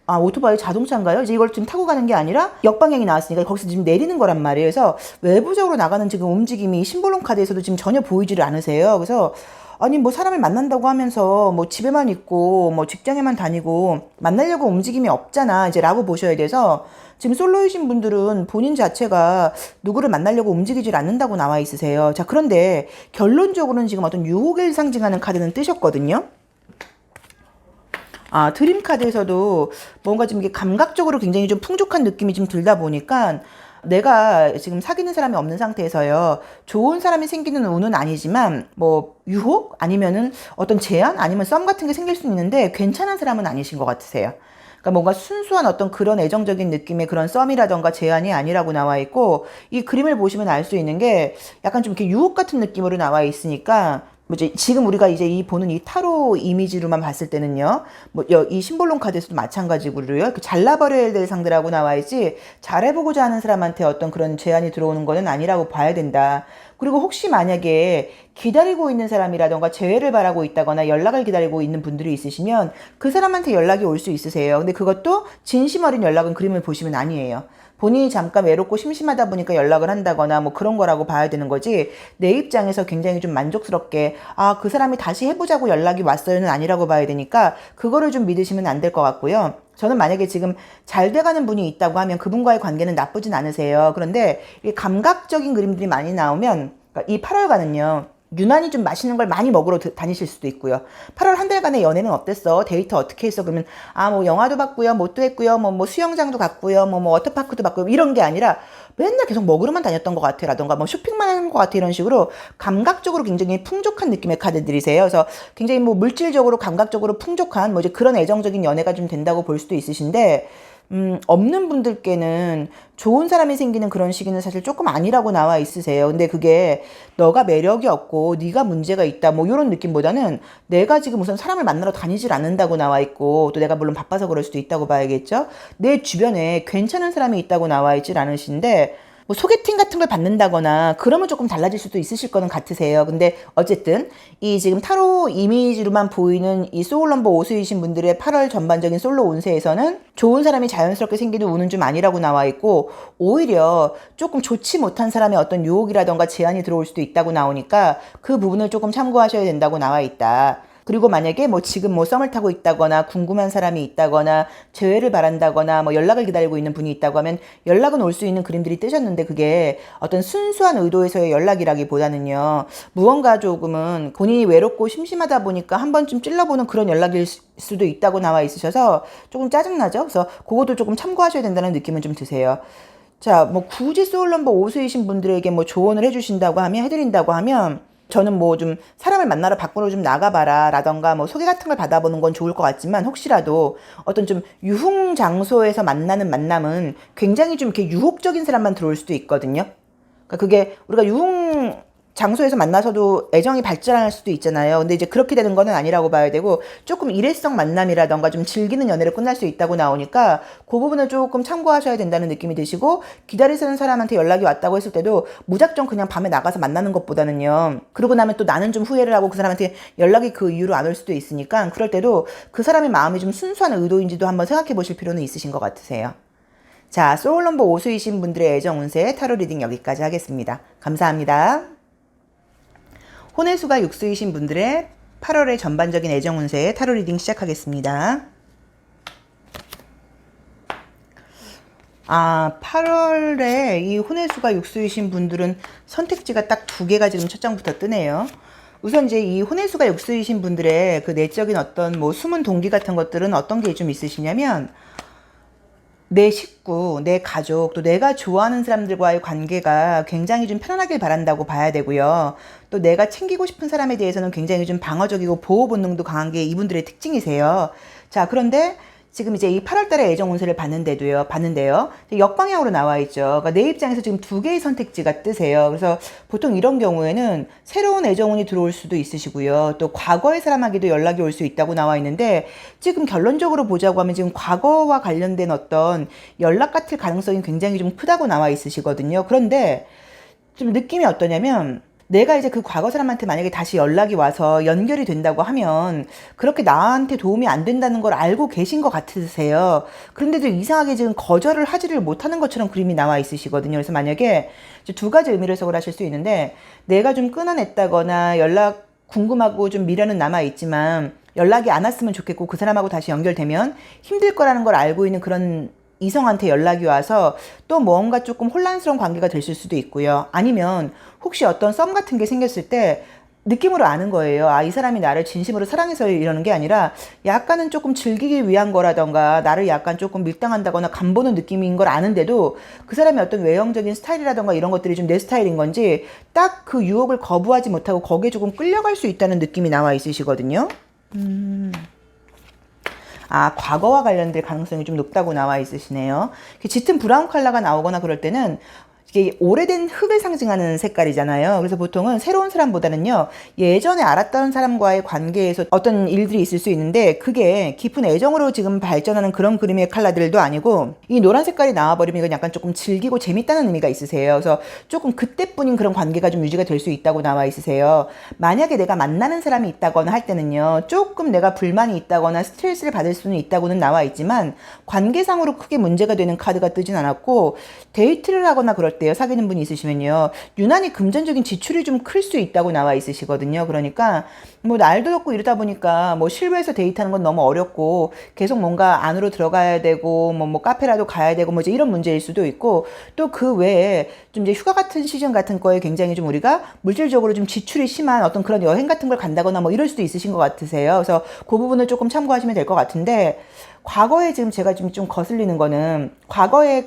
오토바이 자동차인가요? 이제 이걸 지금 타고 가는 게 아니라 역방향이 나왔으니까 거기서 지금 내리는 거란 말이에요. 그래서 외부적으로 나가는 지금 움직임이 심볼론 카드에서도 지금 전혀 보이지를 않으세요. 그래서 아니 뭐 사람을 만난다고 하면서 뭐 집에만 있고 뭐 직장에만 다니고 만나려고 움직임이 없잖아 이제 라고 보셔야 돼서 지금 솔로이신 분들은 본인 자체가 누구를 만나려고 움직이질 않는다고 나와 있으세요. 자, 그런데 결론적으로는 지금 어떤 유혹을 상징하는 카드는 뜨셨거든요. 드림 카드에서도 뭔가 좀 이게 감각적으로 굉장히 좀 풍족한 느낌이 좀 들다 보니까 내가 지금 사귀는 사람이 없는 상태에서요. 좋은 사람이 생기는 운은 아니지만 뭐 유혹 아니면은 어떤 제안 아니면 썸 같은 게 생길 수 있는데 괜찮은 사람은 아니신 것 같으세요. 그러니까 뭔가 순수한 어떤 그런 애정적인 느낌의 그런 썸이라던가 제안이 아니라고 나와 있고 이 그림을 보시면 알 수 있는 게 약간 좀 이렇게 유혹 같은 느낌으로 나와 있으니까 뭐지 지금 우리가 이제 보는 이 타로 이미지로만 봤을 때는요, 뭐 이 심볼론 카드에서도 마찬가지고요. 그 잘라버려야 될 상대라고 나와 있지 잘해보고자 하는 사람한테 어떤 그런 제안이 들어오는 거는 아니라고 봐야 된다. 그리고 혹시 만약에 기다리고 있는 사람이라던가 재회를 바라고 있다거나 연락을 기다리고 있는 분들이 있으시면 그 사람한테 연락이 올 수 있으세요. 근데 그것도 진심 어린 연락은 그림을 보시면 아니에요. 본인이 잠깐 외롭고 심심하다 보니까 연락을 한다거나 뭐 그런 거라고 봐야 되는 거지 내 입장에서 굉장히 좀 만족스럽게 그 사람이 다시 해보자고 연락이 왔어요는 아니라고 봐야 되니까 그거를 좀 믿으시면 안 될 것 같고요. 저는 만약에 지금 잘 돼가는 분이 있다고 하면 그분과의 관계는 나쁘진 않으세요. 그런데 이 감각적인 그림들이 많이 나오면 이 8월간은요. 유난히 좀 맛있는 걸 많이 먹으러 다니실 수도 있고요. 8월 한 달간의 연애는 어땠어? 데이트 어떻게 했어? 그러면 뭐 영화도 봤고요. 뭐도 했고요. 뭐 수영장도 갔고요. 뭐 워터파크도 봤고요. 이런 게 아니라 맨날 계속 먹으러만 다녔던 것 같아 라던가 뭐 쇼핑만 하는 것 같아 이런 식으로 감각적으로 굉장히 풍족한 느낌의 카드들이세요. 그래서 굉장히 뭐 물질적으로 감각적으로 풍족한 뭐 이제 그런 애정적인 연애가 좀 된다고 볼 수도 있으신데 없는 분들께는 좋은 사람이 생기는 그런 시기는 사실 조금 아니라고 나와 있으세요. 근데 그게 너가 매력이 없고 네가 문제가 있다 뭐 이런 느낌보다는 내가 지금 우선 사람을 만나러 다니질 않는다고 나와 있고 또 내가 물론 바빠서 그럴 수도 있다고 봐야겠죠. 내 주변에 괜찮은 사람이 있다고 나와 있질 않으신데 뭐 소개팅 같은 걸 받는다거나 그러면 조금 달라질 수도 있으실 거는 같으세요. 근데 어쨌든 이 지금 타로 이미지로만 보이는 이 소울 넘버 5수이신 분들의 8월 전반적인 솔로 운세에서는 좋은 사람이 자연스럽게 생기는 운은 좀 아니라고 나와 있고 오히려 조금 좋지 못한 사람의 어떤 유혹이라던가 제안이 들어올 수도 있다고 나오니까 그 부분을 조금 참고하셔야 된다고 나와 있다. 그리고 만약에 뭐 지금 뭐 썸을 타고 있다거나 궁금한 사람이 있다거나 재회를 바란다거나 뭐 연락을 기다리고 있는 분이 있다고 하면 연락은 올 수 있는 그림들이 뜨셨는데, 그게 어떤 순수한 의도에서의 연락이라기보다는요, 무언가 조금은 본인이 외롭고 심심하다 보니까 한 번쯤 찔러보는 그런 연락일 수도 있다고 나와 있으셔서 조금 짜증나죠. 그래서 그것도 조금 참고하셔야 된다는 느낌은 좀 드세요. 자, 뭐 굳이 소울 넘버 5수이신 분들에게 뭐 조언을 해주신다고 하면, 해드린다고 하면, 저는 뭐 좀 사람을 만나러 밖으로 좀 나가봐라 라던가 뭐 소개 같은 걸 받아보는 건 좋을 것 같지만, 혹시라도 어떤 좀 유흥 장소에서 만나는 만남은 굉장히 좀 이렇게 유혹적인 사람만 들어올 수도 있거든요. 그러니까 그게 우리가 유흥 장소에서 만나서도 애정이 발전할 수도 있잖아요. 근데 이제 그렇게 되는 거는 아니라고 봐야 되고, 조금 일회성 만남이라던가 좀 즐기는 연애로 끝날 수 있다고 나오니까 그 부분을 조금 참고하셔야 된다는 느낌이 드시고, 기다리시는 사람한테 연락이 왔다고 했을 때도 무작정 그냥 밤에 나가서 만나는 것보다는요, 그러고 나면 또 나는 좀 후회를 하고 그 사람한테 연락이 그 이후로 안 올 수도 있으니까, 그럴 때도 그 사람의 마음이 좀 순수한 의도인지도 한번 생각해 보실 필요는 있으신 것 같으세요. 자, 소울 넘버 5수이신 분들의 애정 운세 타로 리딩 여기까지 하겠습니다. 감사합니다. 혼의 수가 6수이신 분들의 8월의 전반적인 애정 운세 타로 리딩 시작하겠습니다. 8월에 이 혼의 수가 6수이신 분들은 선택지가 딱 2개가 지금 첫 장부터 뜨네요. 우선 이제 이 혼의 수가 6수이신 분들의 그 내적인 어떤 뭐 숨은 동기 같은 것들은 어떤 게 좀 있으시냐면, 내 식구, 내 가족, 또 내가 좋아하는 사람들과의 관계가 굉장히 좀 편안하길 바란다고 봐야 되고요. 또 내가 챙기고 싶은 사람에 대해서는 굉장히 좀 방어적이고 보호 본능도 강한 게 이분들의 특징이세요. 자, 그런데 지금 이제 이 8월 달에 애정 운세를 봤는데요. 역방향으로 나와 있죠. 그러니까 내 입장에서 지금 2개의 선택지가 뜨세요. 그래서 보통 이런 경우에는 새로운 애정운이 들어올 수도 있으시고요. 또 과거의 사람에게도 연락이 올 수 있다고 나와 있는데, 지금 결론적으로 보자고 하면 지금 과거와 관련된 어떤 연락 같을 가능성이 굉장히 좀 크다고 나와 있으시거든요. 그런데 좀 느낌이 어떠냐면, 내가 이제 그 과거 사람한테 만약에 다시 연락이 와서 연결이 된다고 하면 그렇게 나한테 도움이 안 된다는 걸 알고 계신 것 같으세요. 그런데도 이상하게 지금 거절을 하지를 못하는 것처럼 그림이 나와 있으시거든요. 그래서 만약에 이제 2가지 의미로 해석을 하실 수 있는데, 내가 좀 끊어냈다거나 연락 궁금하고 좀 미련은 남아있지만 연락이 안 왔으면 좋겠고 그 사람하고 다시 연결되면 힘들 거라는 걸 알고 있는 그런 이성한테 연락이 와서 또 뭔가 조금 혼란스러운 관계가 되실 수도 있고요. 아니면 혹시 어떤 썸 같은 게 생겼을 때 느낌으로 아는 거예요. 이 사람이 나를 진심으로 사랑해서 이러는 게 아니라 약간은 조금 즐기기 위한 거라던가 나를 약간 조금 밀당한다거나 간보는 느낌인 걸 아는데도 그 사람의 어떤 외형적인 스타일이라던가 이런 것들이 좀 내 스타일인 건지 딱 그 유혹을 거부하지 못하고 거기에 조금 끌려갈 수 있다는 느낌이 나와 있으시거든요. 과거와 관련될 가능성이 좀 높다고 나와 있으시네요. 짙은 브라운 컬러가 나오거나 그럴 때는 이게 오래된 흙을 상징하는 색깔이잖아요. 그래서 보통은 새로운 사람보다는요, 예전에 알았던 사람과의 관계에서 어떤 일들이 있을 수 있는데, 그게 깊은 애정으로 지금 발전하는 그런 그림의 컬러들도 아니고, 이 노란 색깔이 나와버리면 이건 약간 조금 즐기고 재밌다는 의미가 있으세요. 그래서 조금 그때뿐인 그런 관계가 좀 유지가 될 수 있다고 나와 있으세요. 만약에 내가 만나는 사람이 있다거나 할 때는요, 조금 내가 불만이 있다거나 스트레스를 받을 수는 있다고는 나와 있지만 관계상으로 크게 문제가 되는 카드가 뜨진 않았고, 데이트를 하거나 그럴 때 사귀는 분이 있으시면요, 유난히 금전적인 지출이 좀 클 수 있다고 나와 있으시거든요. 그러니까 뭐 날도 덥고 이러다 보니까 뭐 실외에서 데이트하는 건 너무 어렵고 계속 뭔가 안으로 들어가야 되고 뭐 카페라도 가야 되고 뭐 이제 이런 문제일 수도 있고, 또 그 외에 좀 이제 휴가 같은 시즌 같은 거에 굉장히 좀 우리가 물질적으로 좀 지출이 심한 어떤 그런 여행 같은 걸 간다거나 뭐 이럴 수도 있으신 것 같으세요. 그래서 그 부분을 조금 참고하시면 될 것 같은데, 과거에 지금 제가 지금 좀 거슬리는 거는, 과거에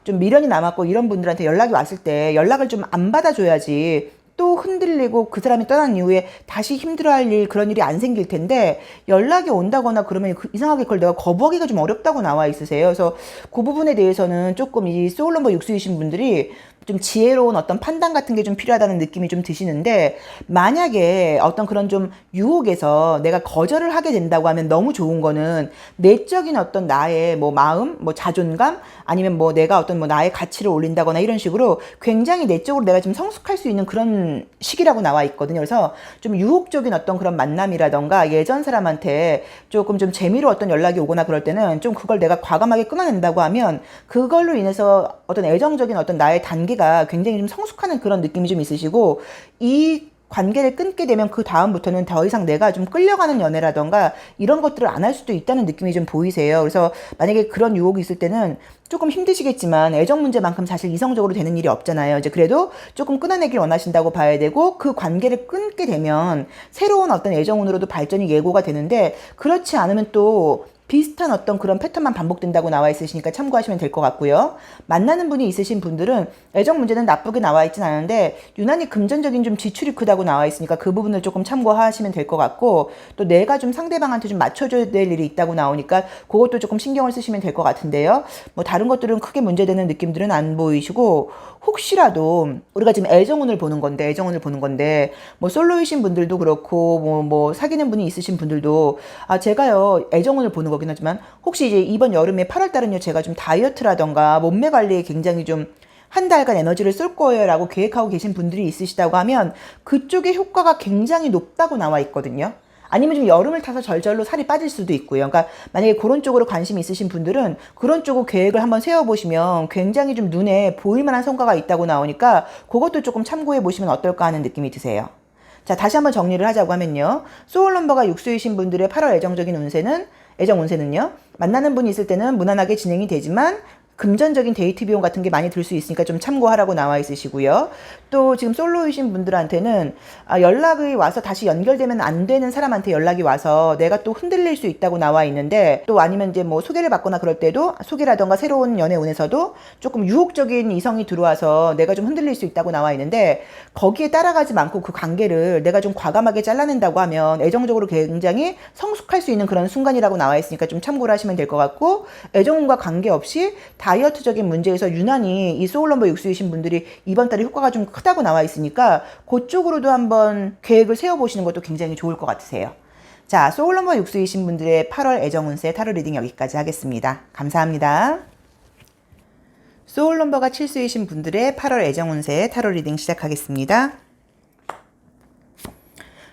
좀 미련이 남았고 이런 분들한테 연락이 왔을 때 연락을 좀 안 받아줘야지 또 흔들리고 그 사람이 떠난 이후에 다시 힘들어할 일, 그런 일이 안 생길 텐데, 연락이 온다거나 그러면 이상하게 그걸 내가 거부하기가 좀 어렵다고 나와 있으세요. 그래서 그 부분에 대해서는 조금 이 소울 넘버 6수이신 분들이 좀 지혜로운 어떤 판단 같은 게 좀 필요하다는 느낌이 좀 드시는데, 만약에 어떤 그런 좀 유혹에서 내가 거절을 하게 된다고 하면 너무 좋은 거는, 내적인 어떤 나의 뭐 마음, 뭐 자존감, 아니면 뭐 내가 어떤 뭐 나의 가치를 올린다거나 이런 식으로 굉장히 내적으로 내가 좀 성숙할 수 있는 그런 시기라고 나와 있거든요. 그래서 좀 유혹적인 어떤 그런 만남이라던가 예전 사람한테 조금 좀 재미로 어떤 연락이 오거나 그럴 때는 좀 그걸 내가 과감하게 끊어낸다고 하면 그걸로 인해서 어떤 애정적인 어떤 나의 단계가 굉장히 좀 성숙하는 그런 느낌이 좀 있으시고, 이 관계를 끊게 되면 그 다음부터는 더 이상 내가 좀 끌려가는 연애라던가 이런 것들을 안 할 수도 있다는 느낌이 좀 보이세요. 그래서 만약에 그런 유혹이 있을 때는 조금 힘드시겠지만 애정 문제만큼 사실 이성적으로 되는 일이 없잖아요. 이제 그래도 조금 끊어내길 원하신다고 봐야 되고, 그 관계를 끊게 되면 새로운 어떤 애정운으로도 발전이 예고가 되는데, 그렇지 않으면 또 비슷한 어떤 그런 패턴만 반복된다고 나와 있으시니까 참고하시면 될 것 같고요. 만나는 분이 있으신 분들은 애정 문제는 나쁘게 나와 있진 않은데 유난히 금전적인 좀 지출이 크다고 나와 있으니까 그 부분을 조금 참고하시면 될 것 같고, 또 내가 좀 상대방한테 좀 맞춰줘야 될 일이 있다고 나오니까 그것도 조금 신경을 쓰시면 될 것 같은데요. 뭐 다른 것들은 크게 문제되는 느낌들은 안 보이시고, 혹시라도 우리가 지금 애정운을 보는 건데 뭐 솔로이신 분들도 그렇고 뭐 사귀는 분이 있으신 분들도, 제가요 애정운을 보는 거긴 하지만 혹시 이제 이번 여름에 8월 달은요 제가 좀 다이어트라던가 몸매 관리에 굉장히 좀 한 달간 에너지를 쏠 거예요 라고 계획하고 계신 분들이 있으시다고 하면 그쪽의 효과가 굉장히 높다고 나와 있거든요. 아니면 좀 여름을 타서 절절로 살이 빠질 수도 있고요. 그러니까 만약에 그런 쪽으로 관심이 있으신 분들은 그런 쪽으로 계획을 한번 세워보시면 굉장히 좀 눈에 보일 만한 성과가 있다고 나오니까 그것도 조금 참고해 보시면 어떨까 하는 느낌이 드세요. 자, 다시 한번 정리를 하자고 하면요. 소울 넘버가 육수이신 분들의 8월 애정 운세는요. 만나는 분이 있을 때는 무난하게 진행이 되지만 금전적인 데이트 비용 같은 게 많이 들 수 있으니까 좀 참고하라고 나와 있으시고요. 또 지금 솔로이신 분들한테는 연락이 와서 다시 연결되면 안 되는 사람한테 연락이 와서 내가 또 흔들릴 수 있다고 나와 있는데, 또 아니면 이제 뭐 소개를 받거나 그럴 때도 소개라던가 새로운 연애운에서도 조금 유혹적인 이성이 들어와서 내가 좀 흔들릴 수 있다고 나와 있는데, 거기에 따라가지 않고 그 관계를 내가 좀 과감하게 잘라낸다고 하면 애정적으로 굉장히 성숙할 수 있는 그런 순간이라고 나와 있으니까 좀 참고를 하시면 될 것 같고, 애정운과 관계없이 다이어트적인 문제에서 유난히 이 소울 넘버 육수이신 분들이 이번 달에 효과가 좀 크다고 나와 있으니까 그쪽으로도 한번 계획을 세워보시는 것도 굉장히 좋을 것 같으세요. 자, 소울 넘버 육수이신 분들의 8월 애정운세 타로 리딩 여기까지 하겠습니다. 감사합니다. 소울 넘버가 7수이신 분들의 8월 애정운세 타로 리딩 시작하겠습니다.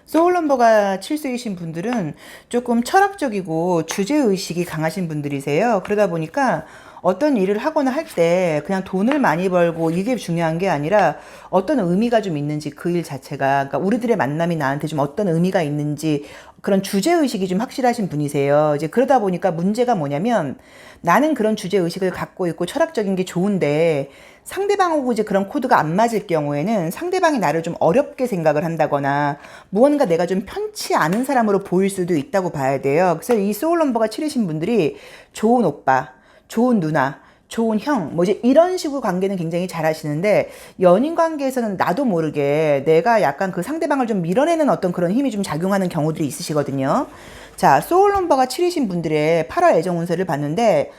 소울 넘버가 7수이신 분들은 조금 철학적이고 주제의식이 강하신 분들이세요. 그러다 보니까 어떤 일을 하거나 할 때 그냥 돈을 많이 벌고 이게 중요한 게 아니라 어떤 의미가 좀 있는지, 그 일 자체가, 그러니까 우리들의 만남이 나한테 좀 어떤 의미가 있는지 그런 주제의식이 좀 확실하신 분이세요. 이제 그러다 보니까 문제가 뭐냐면, 나는 그런 주제의식을 갖고 있고 철학적인 게 좋은데 상대방하고 이제 그런 코드가 안 맞을 경우에는 상대방이 나를 좀 어렵게 생각을 한다거나 무언가 내가 좀 편치 않은 사람으로 보일 수도 있다고 봐야 돼요. 그래서 이 소울 넘버가 7이신 분들이 좋은 오빠, 좋은 누나, 좋은 형, 뭐 이제 이런 식으로 관계는 굉장히 잘 하시는데, 연인 관계에서는 나도 모르게 내가 약간 그 상대방을 좀 밀어내는 어떤 그런 힘이 좀 작용하는 경우들이 있으시거든요. 자, 소울 넘버가 7이신 분들의 8월 애정 운세를 봤는데,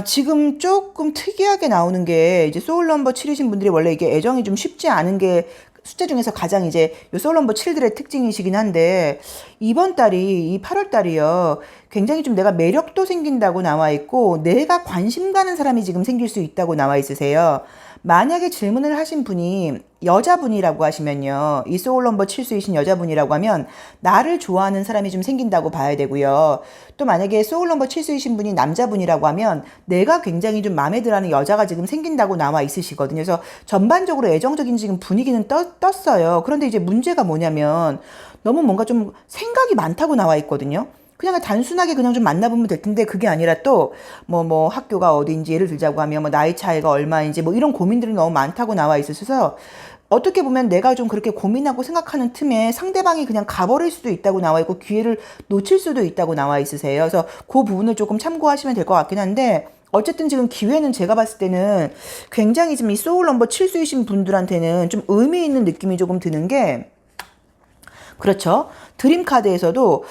지금 조금 특이하게 나오는 게, 이제 소울 넘버 7이신 분들이 원래 이게 애정이 좀 쉽지 않은 게 숫자 중에서 가장 이제 요 소울 넘버 7들의 특징이시긴 한데, 이번 달이, 이 8월 달이요, 굉장히 좀 내가 매력도 생긴다고 나와 있고 내가 관심 가는 사람이 지금 생길 수 있다고 나와 있으세요. 만약에 질문을 하신 분이 여자분이라고 하시면요, 이 소울 넘버 7수이신 여자분이라고 하면 나를 좋아하는 사람이 좀 생긴다고 봐야 되고요. 또 만약에 소울 넘버 7수이신 분이 남자분이라고 하면 내가 굉장히 좀 마음에 들어하는 여자가 지금 생긴다고 나와 있으시거든요. 그래서 전반적으로 애정적인 지금 분위기는 떴어요. 그런데 이제 문제가 뭐냐면 너무 뭔가 좀 생각이 많다고 나와 있거든요. 그냥 단순하게 그냥 좀 만나보면 될 텐데 그게 아니라 또 뭐 학교가 어딘지 예를 들자고 하면 뭐 나이 차이가 얼마인지 뭐 이런 고민들이 너무 많다고 나와 있으셔서, 어떻게 보면 내가 좀 그렇게 고민하고 생각하는 틈에 상대방이 그냥 가버릴 수도 있다고 나와 있고 기회를 놓칠 수도 있다고 나와 있으세요. 그래서 그 부분을 조금 참고하시면 될 것 같긴 한데, 어쨌든 지금 기회는 제가 봤을 때는 굉장히 지금 이 소울 넘버 7수이신 분들한테는 좀 의미 있는 느낌이 조금 드는 게, 그렇죠. 드림 카드에서도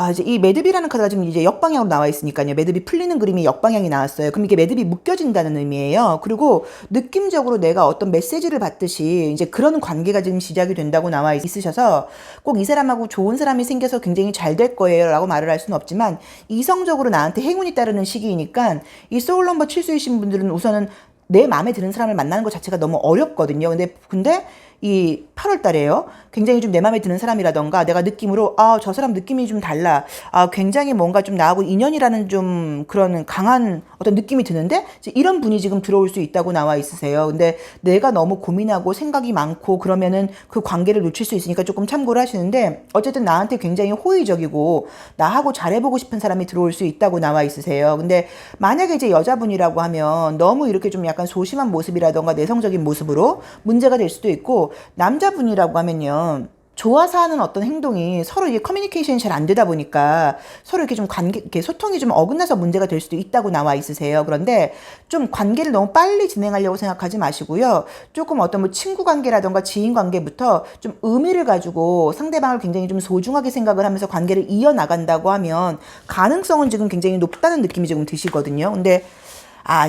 이제 이 매듭이라는 카드가 지금 이제 역방향으로 나와 있으니까요. 매듭이 풀리는 그림이 역방향이 나왔어요. 그럼 이게 매듭이 묶여진다는 의미예요. 그리고 느낌적으로 내가 어떤 메시지를 받듯이 이제 그런 관계가 지금 시작이 된다고 나와 있으셔서, 꼭 이 사람하고 좋은 사람이 생겨서 굉장히 잘 될 거예요 라고 말을 할 수는 없지만 이성적으로 나한테 행운이 따르는 시기이니까, 이 소울 넘버 7수이신 분들은 우선은 내 마음에 드는 사람을 만나는 것 자체가 너무 어렵거든요. 근데 이 8월 달에요. 굉장히 좀 내 마음에 드는 사람이라던가 내가 느낌으로 저 사람 느낌이 좀 달라. 굉장히 뭔가 좀 나하고 인연이라는 좀 그런 강한 어떤 느낌이 드는데 이런 분이 지금 들어올 수 있다고 나와 있으세요. 근데 내가 너무 고민하고 생각이 많고 그러면은 그 관계를 놓칠 수 있으니까 조금 참고를 하시는데 어쨌든 나한테 굉장히 호의적이고 나하고 잘해보고 싶은 사람이 들어올 수 있다고 나와 있으세요. 근데 만약에 이제 여자분이라고 하면 너무 이렇게 좀 약간 소심한 모습이라던가 내성적인 모습으로 문제가 될 수도 있고 남자분이라고 하면요. 좋아서 하는 어떤 행동이 서로 이게 커뮤니케이션이 잘 안 되다 보니까 서로 이렇게 좀 이렇게 소통이 좀 어긋나서 문제가 될 수도 있다고 나와 있으세요. 그런데 좀 관계를 너무 빨리 진행하려고 생각하지 마시고요. 조금 어떤 뭐 친구 관계라던가 지인 관계부터 좀 의미를 가지고 상대방을 굉장히 좀 소중하게 생각을 하면서 관계를 이어나간다고 하면 가능성은 지금 굉장히 높다는 느낌이 지금 드시거든요. 근데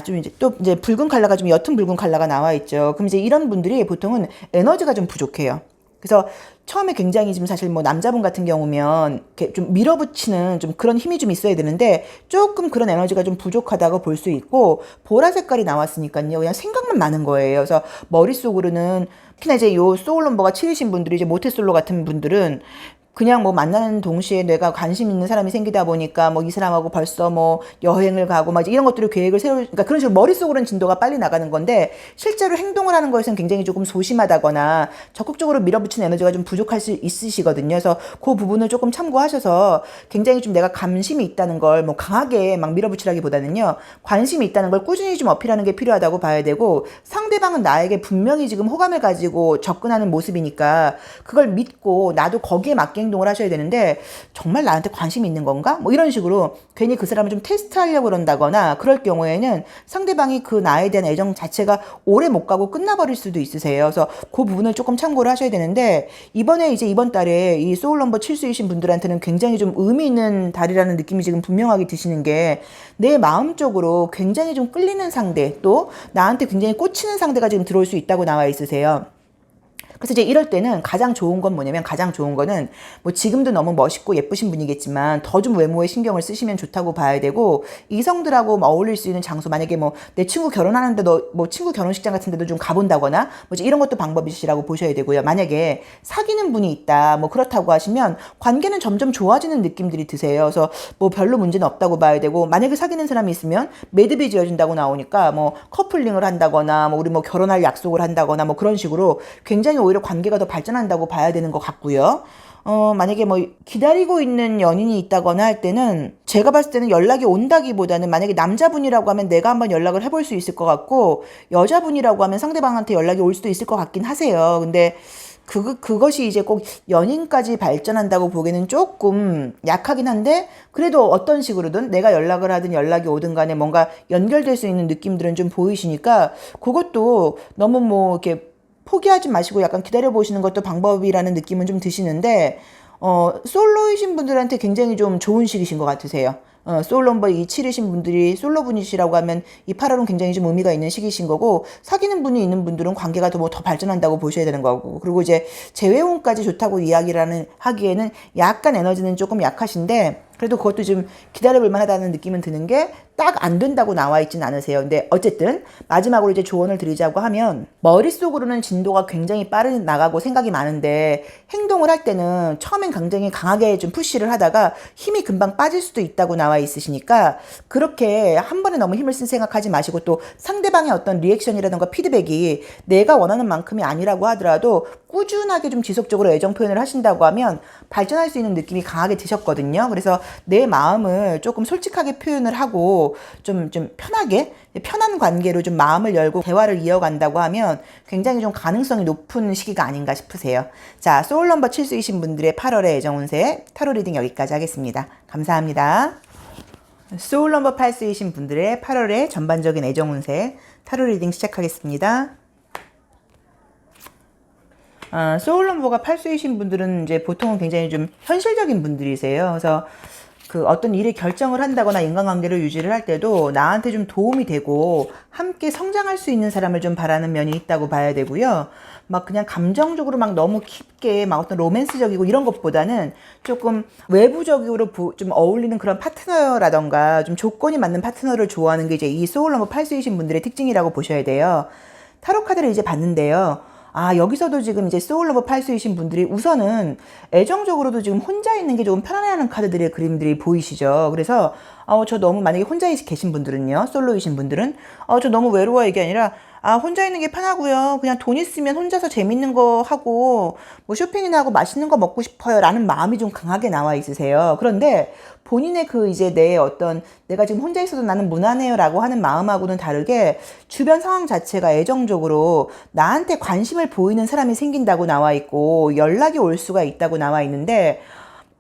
좀 이제 또 이제 붉은 컬러가 좀 옅은 붉은 컬러가 나와 있죠. 그럼 이제 이런 분들이 보통은 에너지가 좀 부족해요. 그래서 처음에 굉장히 지금 사실 뭐 남자분 같은 경우면 이렇게 좀 밀어붙이는 좀 그런 힘이 좀 있어야 되는데 조금 그런 에너지가 좀 부족하다고 볼 수 있고 보라 색깔이 나왔으니까요. 그냥 생각만 많은 거예요. 그래서 머릿속으로는 특히나 이제 요 소울 넘버가 7이신 분들이 이제 모태솔로 같은 분들은 그냥 뭐 만나는 동시에 내가 관심 있는 사람이 생기다 보니까 뭐 이 사람하고 벌써 뭐 여행을 가고 막 이런 것들을 계획을 그러니까 그런 식으로 머릿속으로는 진도가 빨리 나가는 건데 실제로 행동을 하는 것에서는 굉장히 조금 소심하다거나 적극적으로 밀어붙이는 에너지가 좀 부족할 수 있으시거든요. 그래서 그 부분을 조금 참고하셔서 굉장히 좀 내가 감심이 있다는 걸 뭐 강하게 막 밀어붙이라기보다는요. 관심이 있다는 걸 꾸준히 좀 어필하는 게 필요하다고 봐야 되고 상대방은 나에게 분명히 지금 호감을 가지고 접근하는 모습이니까 그걸 믿고 나도 거기에 맞게 행동을 하셔야 되는데 정말 나한테 관심이 있는 건가? 뭐 이런 식으로 괜히 그 사람을 좀 테스트하려고 그런다거나 그럴 경우에는 상대방이 그 나에 대한 애정 자체가 오래 못 가고 끝나버릴 수도 있으세요. 그래서 그 부분을 조금 참고를 하셔야 되는데 이번에 이제 이번 달에 이 소울 넘버 7수이신 분들한테는 굉장히 좀 의미 있는 달이라는 느낌이 지금 분명하게 드시는 게 내 마음적으로 굉장히 좀 끌리는 상대 또 나한테 굉장히 꽂히는 상대가 지금 들어올 수 있다고 나와 있으세요. 그래서 이제 이럴 때는 가장 좋은 건 뭐냐면 가장 좋은 거는 뭐 지금도 너무 멋있고 예쁘신 분이겠지만 더 좀 외모에 신경을 쓰시면 좋다고 봐야 되고 이성들하고 어울릴 수 있는 장소 만약에 뭐 내 친구 결혼하는데 너 뭐 친구 결혼식장 같은 데도 좀 가본다거나 뭐 이런 것도 방법이시라고 보셔야 되고요. 만약에 사귀는 분이 있다 뭐 그렇다고 하시면 관계는 점점 좋아지는 느낌들이 드세요. 그래서 뭐 별로 문제는 없다고 봐야 되고 만약에 사귀는 사람이 있으면 매듭이 지어진다고 나오니까 뭐 커플링을 한다거나 뭐 우리 뭐 결혼할 약속을 한다거나 뭐 그런 식으로 굉장히 오히려 관계가 더 발전한다고 봐야 되는 것 같고요. 만약에 뭐 기다리고 있는 연인이 있다거나 할 때는 제가 봤을 때는 연락이 온다기보다는 만약에 남자분이라고 하면 내가 한번 연락을 해볼 수 있을 것 같고 여자분이라고 하면 상대방한테 연락이 올 수도 있을 것 같긴 하세요. 근데 그것이 이제 꼭 연인까지 발전한다고 보기에는 조금 약하긴 한데 그래도 어떤 식으로든 내가 연락을 하든 연락이 오든 간에 뭔가 연결될 수 있는 느낌들은 좀 보이시니까 그것도 너무 뭐 이렇게 포기하지 마시고 약간 기다려보시는 것도 방법이라는 느낌은 좀 드시는데, 솔로이신 분들한테 굉장히 좀 좋은 시기신 것 같으세요. 솔로 넘버 27이신 분들이 솔로분이시라고 하면 이 8월은 굉장히 좀 의미가 있는 시기신 거고, 사귀는 분이 있는 분들은 관계가 더 발전한다고 보셔야 되는 거고, 그리고 이제 재회혼까지 좋다고 이야기를 하기에는 약간 에너지는 조금 약하신데, 그래도 그것도 좀 기다려볼 만하다는 느낌은 드는 게 딱 안 된다고 나와 있진 않으세요. 근데 어쨌든 마지막으로 이제 조언을 드리자고 하면 머릿속으로는 진도가 굉장히 빠르게 나가고 생각이 많은데 행동을 할 때는 처음엔 굉장히 강하게 좀 푸시를 하다가 힘이 금방 빠질 수도 있다고 나와 있으시니까 그렇게 한 번에 너무 힘을 쓴 생각하지 마시고 또 상대방의 어떤 리액션이라든가 피드백이 내가 원하는 만큼이 아니라고 하더라도 꾸준하게 좀 지속적으로 애정 표현을 하신다고 하면 발전할 수 있는 느낌이 강하게 드셨거든요. 그래서 내 마음을 조금 솔직하게 표현을 하고 좀 편하게 편한 관계로 좀 마음을 열고 대화를 이어간다고 하면 굉장히 좀 가능성이 높은 시기가 아닌가 싶으세요. 자, 소울 넘버 7수이신 분들의 8월의 애정 운세 타로 리딩 여기까지 하겠습니다. 감사합니다. 소울 넘버 8수이신 분들의 8월의 전반적인 애정 운세 타로 리딩 시작하겠습니다. 소울 넘버가 8수이신 분들은 이제 보통은 굉장히 좀 현실적인 분들이세요. 그래서 그 어떤 일에 결정을 한다거나 인간관계를 유지를 할 때도 나한테 좀 도움이 되고 함께 성장할 수 있는 사람을 좀 바라는 면이 있다고 봐야 되고요. 막 그냥 감정적으로 막 너무 깊게 막 어떤 로맨스적이고 이런 것보다는 조금 외부적으로 좀 어울리는 그런 파트너라던가 좀 조건이 맞는 파트너를 좋아하는 게 이제 이 소울 넘버 8수이신 분들의 특징이라고 보셔야 돼요. 타로 카드를 이제 봤는데요. 아, 여기서도 지금 이제 소울러버 팔수이신 분들이 우선은 애정적으로도 지금 혼자 있는 게 조금 편안해하는 카드들의 그림들이 보이시죠. 그래서 저 너무 만약에 혼자 계신 분들은요, 솔로이신 분들은 저 너무 외로워 이게 아니라 혼자 있는 게 편하고요. 그냥 돈 있으면 혼자서 재밌는 거 하고 뭐 쇼핑이나 하고 맛있는 거 먹고 싶어요 라는 마음이 좀 강하게 나와 있으세요. 그런데 본인의 그 이제 내 어떤 내가 지금 혼자 있어도 나는 무난해요 라고 하는 마음하고는 다르게 주변 상황 자체가 애정적으로 나한테 관심을 보이는 사람이 생긴다고 나와 있고 연락이 올 수가 있다고 나와 있는데,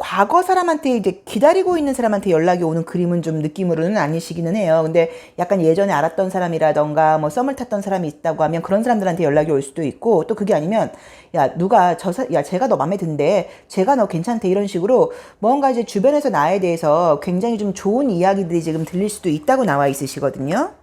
과거 사람한테 이제 기다리고 있는 사람한테 연락이 오는 그림은 좀 느낌으로는 아니시기는 해요. 근데 약간 예전에 알았던 사람이라던가 뭐 썸을 탔던 사람이 있다고 하면 그런 사람들한테 연락이 올 수도 있고, 또 그게 아니면 야 누가 야 제가 너 맘에 든대, 제가 너 괜찮대, 이런 식으로 뭔가 이제 주변에서 나에 대해서 굉장히 좀 좋은 이야기들이 지금 들릴 수도 있다고 나와 있으시거든요.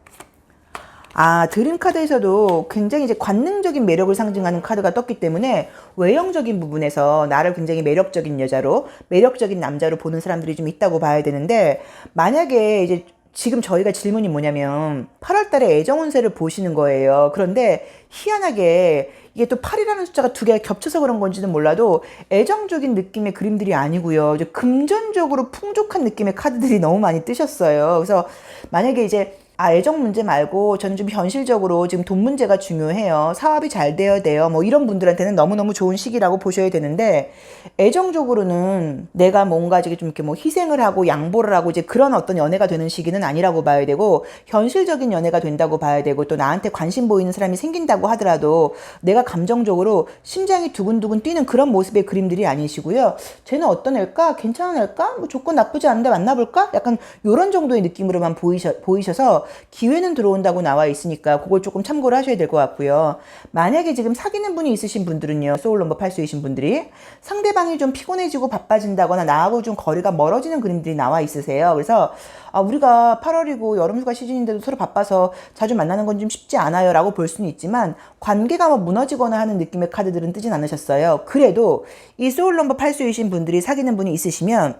드림 카드에서도 굉장히 이제 관능적인 매력을 상징하는 카드가 떴기 때문에 외형적인 부분에서 나를 굉장히 매력적인 여자로, 매력적인 남자로 보는 사람들이 좀 있다고 봐야 되는데, 만약에 이제 지금 저희가 질문이 뭐냐면 8월 달에 애정 운세를 보시는 거예요. 그런데 희한하게 이게 또 8이라는 숫자가 두 개가 겹쳐서 그런 건지는 몰라도 애정적인 느낌의 그림들이 아니고요. 이제 금전적으로 풍족한 느낌의 카드들이 너무 많이 뜨셨어요. 그래서 만약에 이제 애정 문제 말고 저는 좀 현실적으로 지금 돈 문제가 중요해요, 사업이 잘 되어야 돼요, 뭐 이런 분들한테는 너무너무 좋은 시기라고 보셔야 되는데, 애정적으로는 내가 뭔가 좀 이렇게 뭐 희생을 하고 양보를 하고 이제 그런 어떤 연애가 되는 시기는 아니라고 봐야 되고, 현실적인 연애가 된다고 봐야 되고, 또 나한테 관심 보이는 사람이 생긴다고 하더라도 내가 감정적으로 심장이 두근두근 뛰는 그런 모습의 그림들이 아니시고요. 쟤는 어떤 애일까? 괜찮은 애일까? 뭐 조건 나쁘지 않은데 만나볼까? 약간 이런 정도의 느낌으로만 보이셔서 기회는 들어온다고 나와 있으니까 그걸 조금 참고를 하셔야 될 것 같고요. 만약에 지금 사귀는 분이 있으신 분들은요, 소울 넘버 8수이신 분들이 상대방이 좀 피곤해지고 바빠진다거나 나하고 좀 거리가 멀어지는 그림들이 나와 있으세요. 그래서 우리가 8월이고 여름휴가 시즌인데도 서로 바빠서 자주 만나는 건 좀 쉽지 않아요 라고 볼 수는 있지만, 관계가 뭐 무너지거나 하는 느낌의 카드들은 뜨진 않으셨어요. 그래도 이 소울 넘버 8수이신 분들이 사귀는 분이 있으시면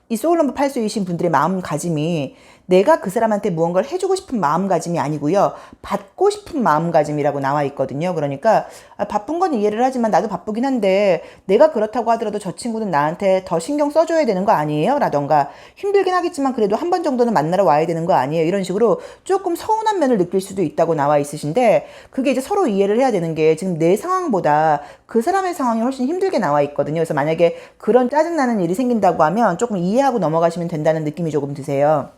이 소울 넘버 8수이신 분들의 마음가짐이 내가 그 사람한테 무언가를 해주고 싶은 마음가짐이 아니고요, 받고 싶은 마음가짐이라고 나와 있거든요. 그러니까 바쁜 건 이해를 하지만 나도 바쁘긴 한데 내가 그렇다고 하더라도 저 친구는 나한테 더 신경 써줘야 되는 거 아니에요? 라던가 힘들긴 하겠지만 그래도 한 번 정도는 만나러 와야 되는 거 아니에요? 이런 식으로 조금 서운한 면을 느낄 수도 있다고 나와 있으신데, 그게 이제 서로 이해를 해야 되는 게 지금 내 상황보다 그 사람의 상황이 훨씬 힘들게 나와 있거든요. 그래서 만약에 그런 짜증나는 일이 생긴다고 하면 조금 이해하고 넘어가시면 된다는 느낌이 조금 드세요.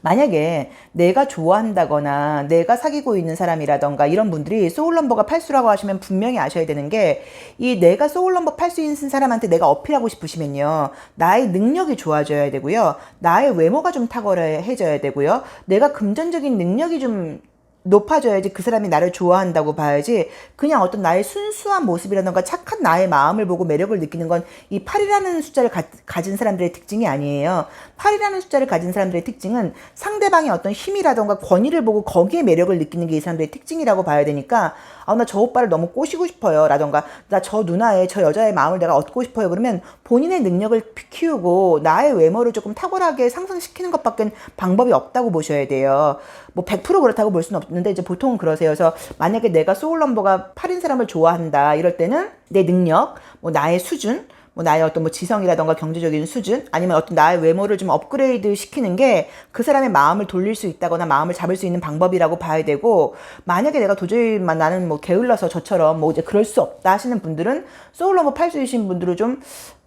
만약에 내가 좋아한다거나 내가 사귀고 있는 사람이라던가 이런 분들이 소울 넘버가 8수라고 하시면 분명히 아셔야 되는 게, 이 내가 소울 넘버 8수인 사람한테 내가 어필하고 싶으시면요, 나의 능력이 좋아져야 되고요, 나의 외모가 좀 탁월해져야 되고요, 내가 금전적인 능력이 좀 높아져야지 그 사람이 나를 좋아한다고 봐야지, 그냥 어떤 나의 순수한 모습이라던가 착한 나의 마음을 보고 매력을 느끼는 건 이 8이라는 숫자를 가진 사람들의 특징이 아니에요. 8이라는 숫자를 가진 사람들의 특징은 상대방의 어떤 힘이라던가 권위를 보고 거기에 매력을 느끼는 게 이 사람들의 특징이라고 봐야 되니까, 나 저 오빠를 너무 꼬시고 싶어요 라던가 나 저 누나의 저 여자의 마음을 내가 얻고 싶어요, 그러면 본인의 능력을 키우고 나의 외모를 조금 탁월하게 상승시키는 것밖에 방법이 없다고 보셔야 돼요. 뭐 100% 그렇다고 볼 수는 없는데 이제 보통은 그러세요. 그래서 만약에 내가 소울 넘버가 8인 사람을 좋아한다 이럴 때는 내 능력, 뭐 나의 수준, 뭐 나의 어떤 뭐 지성이라던가 경제적인 수준, 아니면 어떤 나의 외모를 좀 업그레이드 시키는 게 그 사람의 마음을 돌릴 수 있다거나 마음을 잡을 수 있는 방법이라고 봐야 되고, 만약에 내가 도저히 나는 뭐 게을러서 저처럼 뭐 이제 그럴 수 없다 하시는 분들은 소울 넘버 8수이신 분들을 좀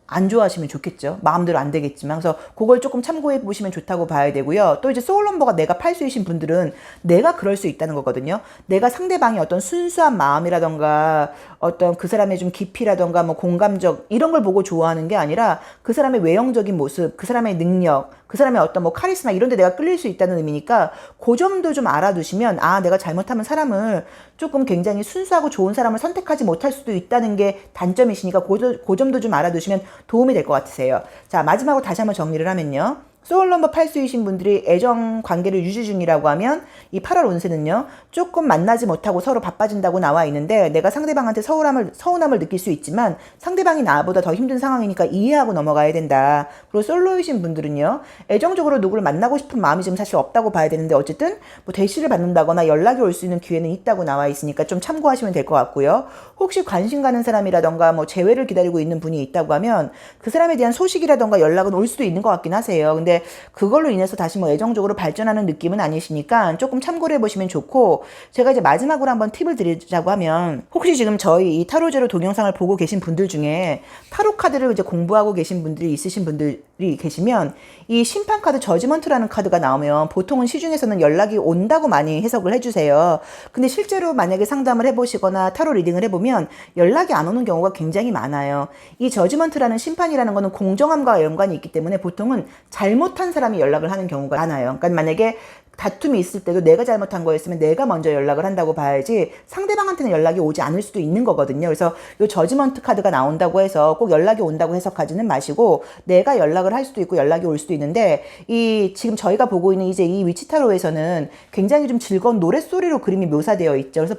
안 좋아하시면 좋겠죠. 마음대로 안 되겠지만. 그래서 그걸 조금 참고해 보시면 좋다고 봐야 되고요. 또 이제 소울 넘버가 내가 8수이신 분들은 내가 그럴 수 있다는 거거든요. 내가 상대방의 어떤 순수한 마음이라던가 어떤 그 사람의 좀 깊이라던가 뭐 공감적 이런 걸 보고 좋아하는 게 아니라 그 사람의 외형적인 모습, 그 사람의 능력, 그 사람의 어떤 뭐 카리스마 이런 데 내가 끌릴 수 있다는 의미니까 그 점도 좀 알아두시면, 내가 잘못하면 사람을 조금 굉장히 순수하고 좋은 사람을 선택하지 못할 수도 있다는 게 단점이시니까 그 점도 좀 알아두시면 도움이 될 것 같으세요. 자, 마지막으로 다시 한번 정리를 하면요. 소울넘버 8수이신 분들이 애정 관계를 유지 중이라고 하면 이 8월 운세는요, 조금 만나지 못하고 서로 바빠진다고 나와 있는데, 내가 상대방한테 서운함을 느낄 수 있지만 상대방이 나보다 더 힘든 상황이니까 이해하고 넘어가야 된다. 그리고 솔로이신 분들은요, 애정적으로 누구를 만나고 싶은 마음이 지금 사실 없다고 봐야 되는데, 어쨌든 뭐 대시를 받는다거나 연락이 올 수 있는 기회는 있다고 나와 있으니까 좀 참고하시면 될 것 같고요. 혹시 관심 가는 사람이라던가 뭐 재회를 기다리고 있는 분이 있다고 하면 그 사람에 대한 소식이라던가 연락은 올 수도 있는 것 같긴 하세요. 근데 그걸로 인해서 다시 뭐 애정적으로 발전하는 느낌은 아니시니까 조금 참고를 해보시면 좋고, 제가 이제 마지막으로 한번 팁을 드리자고 하면, 혹시 지금 저희 이 타로제로 동영상을 보고 계신 분들 중에 타로 카드를 이제 공부하고 계신 분들이 있으신 분들이 계시면, 이 심판 카드 저지먼트라는 카드가 나오면 보통은 시중에서는 연락이 온다고 많이 해석을 해주세요. 근데 실제로 만약에 상담을 해보시거나 타로 리딩을 해보면 연락이 안 오는 경우가 굉장히 많아요. 이 저지먼트라는 심판이라는 거는 공정함과 연관이 있기 때문에 보통은 잘못한 사람이 연락을 하는 경우가 많아요. 그러니까 만약에 다툼이 있을 때도 내가 잘못한 거였으면 내가 먼저 연락을 한다고 봐야지 상대방한테는 연락이 오지 않을 수도 있는 거거든요. 그래서 이 저지먼트 카드가 나온다고 해서 꼭 연락이 온다고 해석하지는 마시고, 내가 연락을 할 수도 있고 연락이 올 수도 있는데, 이 지금 저희가 보고 있는 이제 이 위치타로에서는 굉장히 좀 즐거운 노랫소리로 그림이 묘사되어 있죠. 그래서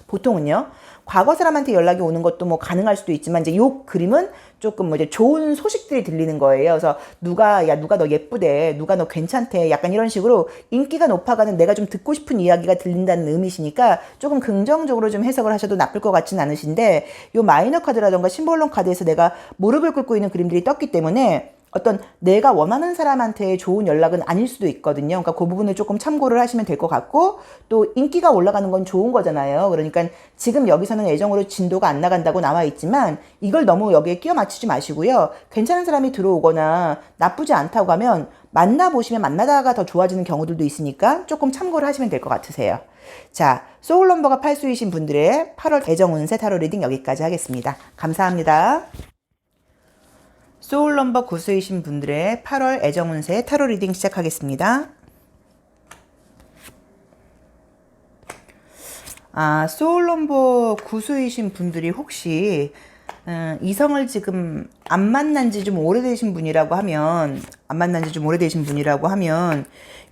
보통은요, 과거 사람한테 연락이 오는 것도 뭐 가능할 수도 있지만, 이제 요 그림은 조금 뭐 이제 좋은 소식들이 들리는 거예요. 그래서 누가 너 예쁘대, 누가 너 괜찮대, 약간 이런 식으로 인기가 높아가는, 내가 좀 듣고 싶은 이야기가 들린다는 의미시니까 조금 긍정적으로 좀 해석을 하셔도 나쁠 것 같지는 않으신데, 요 마이너 카드라던가 심볼론 카드에서 내가 무릎을 꿇고 있는 그림들이 떴기 때문에 어떤 내가 원하는 사람한테 좋은 연락은 아닐 수도 있거든요. 그러니까 그 부분을 조금 참고를 하시면 될 것 같고, 또 인기가 올라가는 건 좋은 거잖아요. 그러니까 지금 여기서는 애정으로 진도가 안 나간다고 나와 있지만 이걸 너무 여기에 끼워 맞추지 마시고요. 괜찮은 사람이 들어오거나 나쁘지 않다고 하면 만나보시면 만나다가 더 좋아지는 경우들도 있으니까 조금 참고를 하시면 될 것 같으세요. 자, 소울넘버가 8수이신 분들의 8월 애정 운세 타로 리딩 여기까지 하겠습니다. 감사합니다. 소울넘버 9수이신 분들의 8월 애정운세 타로 리딩 시작하겠습니다. 소울넘버 9수이신 분들이 혹시 이성을 지금 안 만난 지 좀 오래되신 분이라고 하면,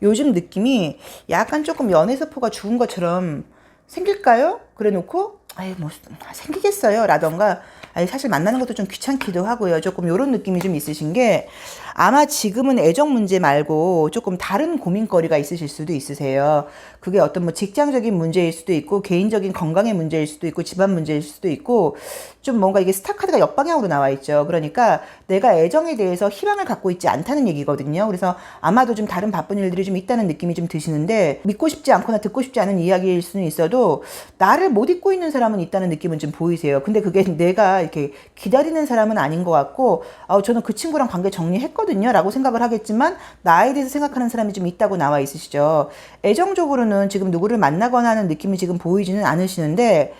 요즘 느낌이 약간 조금 연애세포가 죽은 것처럼 생길까요? 그래 놓고 뭐 생기겠어요 라던가, 사실 만나는 것도 좀 귀찮기도 하고요. 조금 이런 느낌이 좀 있으신 게, 아마 지금은 애정 문제 말고 조금 다른 고민거리가 있으실 수도 있으세요. 그게 어떤 뭐 직장적인 문제일 수도 있고, 개인적인 건강의 문제일 수도 있고, 집안 문제일 수도 있고, 좀 뭔가 이게 스타 카드가 역방향으로 나와 있죠. 그러니까 내가 애정에 대해서 희망을 갖고 있지 않다는 얘기거든요. 그래서 아마도 좀 다른 바쁜 일들이 좀 있다는 느낌이 좀 드시는데, 믿고 싶지 않거나 듣고 싶지 않은 이야기일 수는 있어도 나를 못 잊고 있는 사람은 있다는 느낌은 좀 보이세요. 근데 그게 내가 이렇게 기다리는 사람은 아닌 것 같고, 저는 그 친구랑 관계 정리했거든요 라고 생각을 하겠지만 나에 대해서 생각하는 사람이 좀 있다고 나와 있으시죠. 애정적으로는 지금 누구를 만나거나 하는 느낌이 지금 보이지는 않으시는데,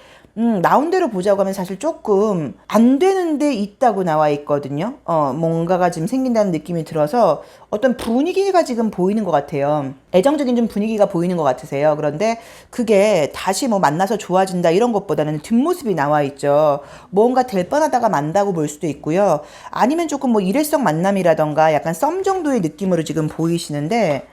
나온 대로 보자고 하면 사실 조금 안 되는데 있다고 나와 있거든요. 뭔가가 지금 생긴다는 느낌이 들어서 어떤 분위기가 지금 보이는 것 같아요. 애정적인 좀 분위기가 보이는 것 같으세요. 그런데 그게 다시 뭐 만나서 좋아진다 이런 것보다는 뒷모습이 나와 있죠. 뭔가 될 뻔하다가 만다고 볼 수도 있고요. 아니면 조금 뭐 일회성 만남이라던가 약간 썸 정도의 느낌으로 지금 보이시는데,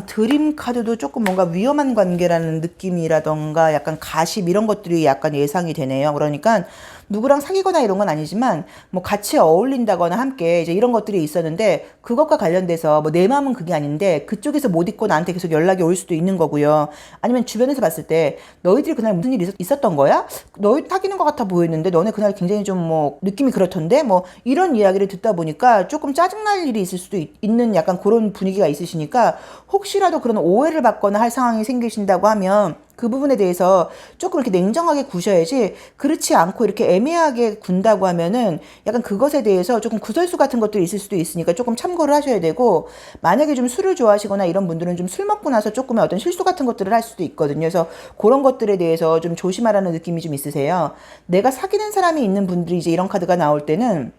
드림 카드도 조금 뭔가 위험한 관계라는 느낌이라던가 약간 가십 이런 것들이 약간 예상이 되네요. 그러니까 누구랑 사귀거나 이런 건 아니지만 뭐 같이 어울린다거나 함께 이제 이런 것들이 있었는데, 그것과 관련돼서 뭐 내 마음은 그게 아닌데 그쪽에서 못 잊고 나한테 계속 연락이 올 수도 있는 거고요. 아니면 주변에서 봤을 때 너희들이 그날 무슨 일이 있었던 거야? 너희 사귀는 것 같아 보였는데 너네 그날 굉장히 좀 뭐 느낌이 그렇던데, 뭐 이런 이야기를 듣다 보니까 조금 짜증날 일이 있을 수도 있는 약간 그런 분위기가 있으시니까, 혹시라도 그런 오해를 받거나 할 상황이 생기신다고 하면 그 부분에 대해서 조금 이렇게 냉정하게 구셔야지, 그렇지 않고 이렇게 애매하게 군다고 하면은 약간 그것에 대해서 조금 구설수 같은 것들이 있을 수도 있으니까 조금 참고를 하셔야 되고, 만약에 좀 술을 좋아하시거나 이런 분들은 좀 술 먹고 나서 조금의 어떤 실수 같은 것들을 할 수도 있거든요. 그래서 그런 것들에 대해서 좀 조심하라는 느낌이 좀 있으세요. 내가 사귀는 사람이 있는 분들이 이제 이런 카드가 나올 때는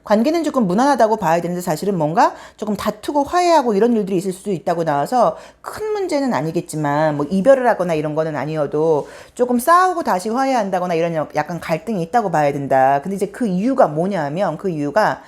관계는 조금 무난하다고 봐야 되는데, 사실은 뭔가 조금 다투고 화해하고 이런 일들이 있을 수도 있다고 나와서 큰 문제는 아니겠지만, 뭐 이별을 하거나 이런 거는 아니어도 조금 싸우고 다시 화해한다거나 이런 약간 갈등이 있다고 봐야 된다. 근데 이제 그 이유가 뭐냐 하면, 그 이유가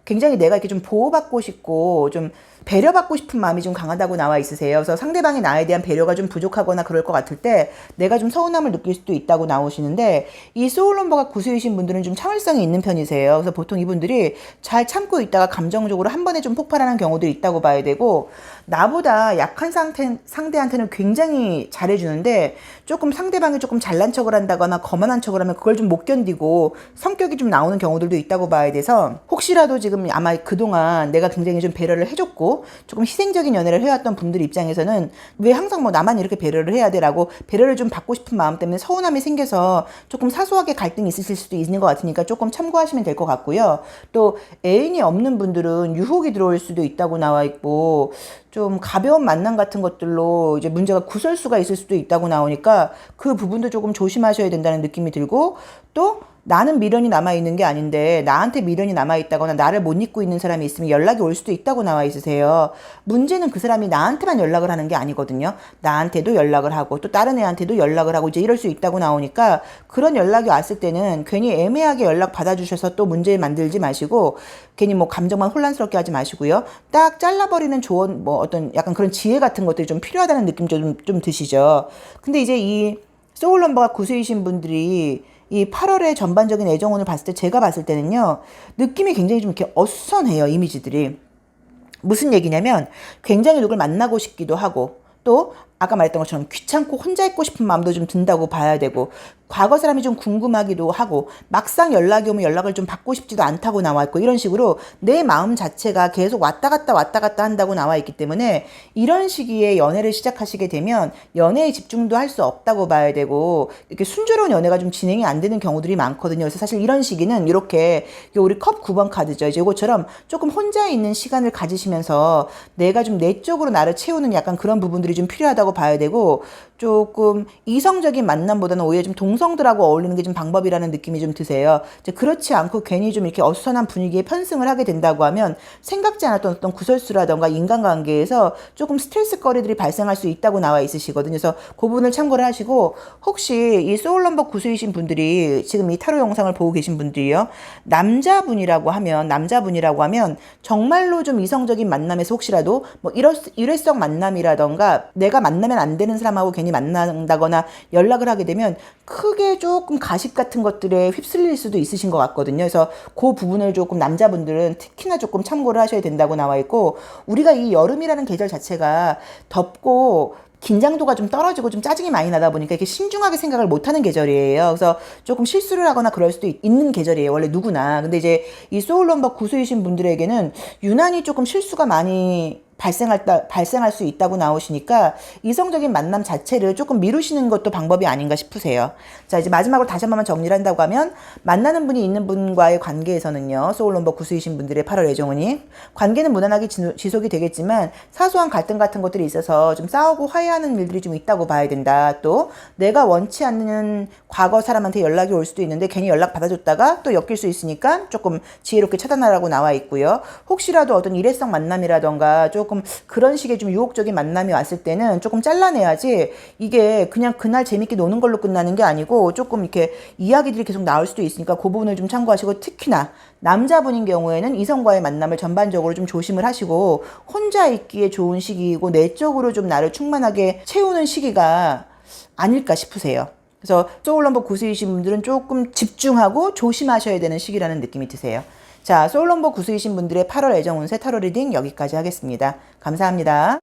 굉장히 내가 이렇게 좀 보호받고 싶고 좀 배려받고 싶은 마음이 좀 강하다고 나와 있으세요. 그래서 상대방이 나에 대한 배려가 좀 부족하거나 그럴 것 같을 때 내가 좀 서운함을 느낄 수도 있다고 나오시는데, 이 소울 넘버가 구수이신 분들은 좀 참을성이 있는 편이세요. 그래서 보통 이분들이 잘 참고 있다가 감정적으로 한 번에 좀 폭발하는 경우도 있다고 봐야 되고, 나보다 약한 상대한테는 굉장히 잘해주는데 조금 상대방이 조금 잘난 척을 한다거나 거만한 척을 하면 그걸 좀 못 견디고 성격이 좀 나오는 경우들도 있다고 봐야 돼서, 혹시라도 지금 아마 그동안 내가 굉장히 좀 배려를 해줬고 조금 희생적인 연애를 해왔던 분들 입장에서는 왜 항상 뭐 나만 이렇게 배려를 해야 돼라고 배려를 좀 받고 싶은 마음 때문에 서운함이 생겨서 조금 사소하게 갈등이 있으실 수도 있는 것 같으니까 조금 참고하시면 될 것 같고요. 또 애인이 없는 분들은 유혹이 들어올 수도 있다고 나와 있고, 좀 가벼운 만남 같은 것들로 이제 문제가 구설수가 있을 수도 있다고 나오니까 그 부분도 조금 조심하셔야 된다는 느낌이 들고, 또 나는 미련이 남아있는 게 아닌데 나한테 미련이 남아있다거나 나를 못 잊고 있는 사람이 있으면 연락이 올 수도 있다고 나와 있으세요. 문제는 그 사람이 나한테만 연락을 하는 게 아니거든요. 나한테도 연락을 하고 또 다른 애한테도 연락을 하고 이제 이럴 수 있다고 나오니까, 그런 연락이 왔을 때는 괜히 애매하게 연락 받아주셔서 또 문제 만들지 마시고, 괜히 뭐 감정만 혼란스럽게 하지 마시고요. 딱 잘라버리는 조언, 뭐 어떤 약간 그런 지혜 같은 것들이 좀 필요하다는 느낌 좀 드시죠. 근데 이제 이 소울 넘버가 구수이신 분들이 이 8월의 전반적인 애정운을 봤을 때, 제가 봤을 때는요, 느낌이 굉장히 좀 이렇게 어수선해요, 이미지들이. 무슨 얘기냐면, 굉장히 누굴 만나고 싶기도 하고, 또 아까 말했던 것처럼 귀찮고 혼자 있고 싶은 마음도 좀 든다고 봐야 되고, 과거 사람이 좀 궁금하기도 하고, 막상 연락이 오면 연락을 좀 받고 싶지도 않다고 나와 있고, 이런 식으로 내 마음 자체가 계속 왔다 갔다 한다고 나와 있기 때문에, 이런 시기에 연애를 시작하시게 되면 연애에 집중도 할 수 없다고 봐야 되고, 이렇게 순조로운 연애가 좀 진행이 안 되는 경우들이 많거든요. 그래서 사실 이런 시기는 이렇게, 우리 컵 9번 카드죠. 이제 이것처럼 조금 혼자 있는 시간을 가지시면서 내가 좀 내적으로 나를 채우는 약간 그런 부분들이 좀 필요하다고 봐야 되고, 조금 이성적인 만남보다는 오히려 좀 동성들하고 어울리는 게 좀 방법이라는 느낌이 좀 드세요. 이제 그렇지 않고 괜히 좀 이렇게 어수선한 분위기에 편승을 하게 된다고 하면 생각지 않았던 어떤 구설수라던가 인간관계에서 조금 스트레스 거리들이 발생할 수 있다고 나와 있으시거든요. 그래서 그 부분을 참고를 하시고, 혹시 이 소울 넘버 구수이신 분들이 지금 이 타로 영상을 보고 계신 분들이요, 남자분이라고 하면 정말로 좀 이성적인 만남에서 혹시라도 뭐 일회성 만남이라던가 내가 만나면 안 되는 사람하고 괜히 만난다거나 연락을 하게 되면 크게 조금 가십 같은 것들에 휩쓸릴 수도 있으신 것 같거든요. 그래서 그 부분을 조금 남자분들은 특히나 조금 참고를 하셔야 된다고 나와 있고, 우리가 이 여름이라는 계절 자체가 덥고 긴장도가 좀 떨어지고 좀 짜증이 많이 나다 보니까 이렇게 신중하게 생각을 못하는 계절이에요. 그래서 조금 실수를 하거나 그럴 수도 있는 계절이에요, 원래 누구나. 근데 이제 이 소울 넘버 구수이신 분들에게는 유난히 조금 실수가 많이 발생할 수 있다고 나오시니까 이성적인 만남 자체를 조금 미루시는 것도 방법이 아닌가 싶으세요. 자, 이제 마지막으로 다시 한 번만 정리를 한다고 하면, 만나는 분이 있는 분과의 관계에서는요, 소울 넘버 구수이신 분들의 8월 애정운이, 관계는 무난하게 지속이 되겠지만 사소한 갈등 같은 것들이 있어서 좀 싸우고 화해하는 일들이 좀 있다고 봐야 된다. 또 내가 원치 않는 과거 사람한테 연락이 올 수도 있는데 괜히 연락 받아줬다가 또 엮일 수 있으니까 조금 지혜롭게 차단하라고 나와 있고요. 혹시라도 어떤 일회성 만남이라던가 조금 그런 식의 좀 유혹적인 만남이 왔을 때는 조금 잘라내야지, 이게 그냥 그날 재밌게 노는 걸로 끝나는 게 아니고 조금 이렇게 이야기들이 계속 나올 수도 있으니까 그 부분을 좀 참고하시고, 특히나 남자분인 경우에는 이성과의 만남을 전반적으로 좀 조심을 하시고, 혼자 있기에 좋은 시기이고 내적으로 좀 나를 충만하게 채우는 시기가 아닐까 싶으세요. 그래서 소울 넘버 구수이신 분들은 조금 집중하고 조심하셔야 되는 시기라는 느낌이 드세요. 자, 소울 넘버 구수이신 분들의 8월 애정 운세 타로 리딩 여기까지 하겠습니다. 감사합니다.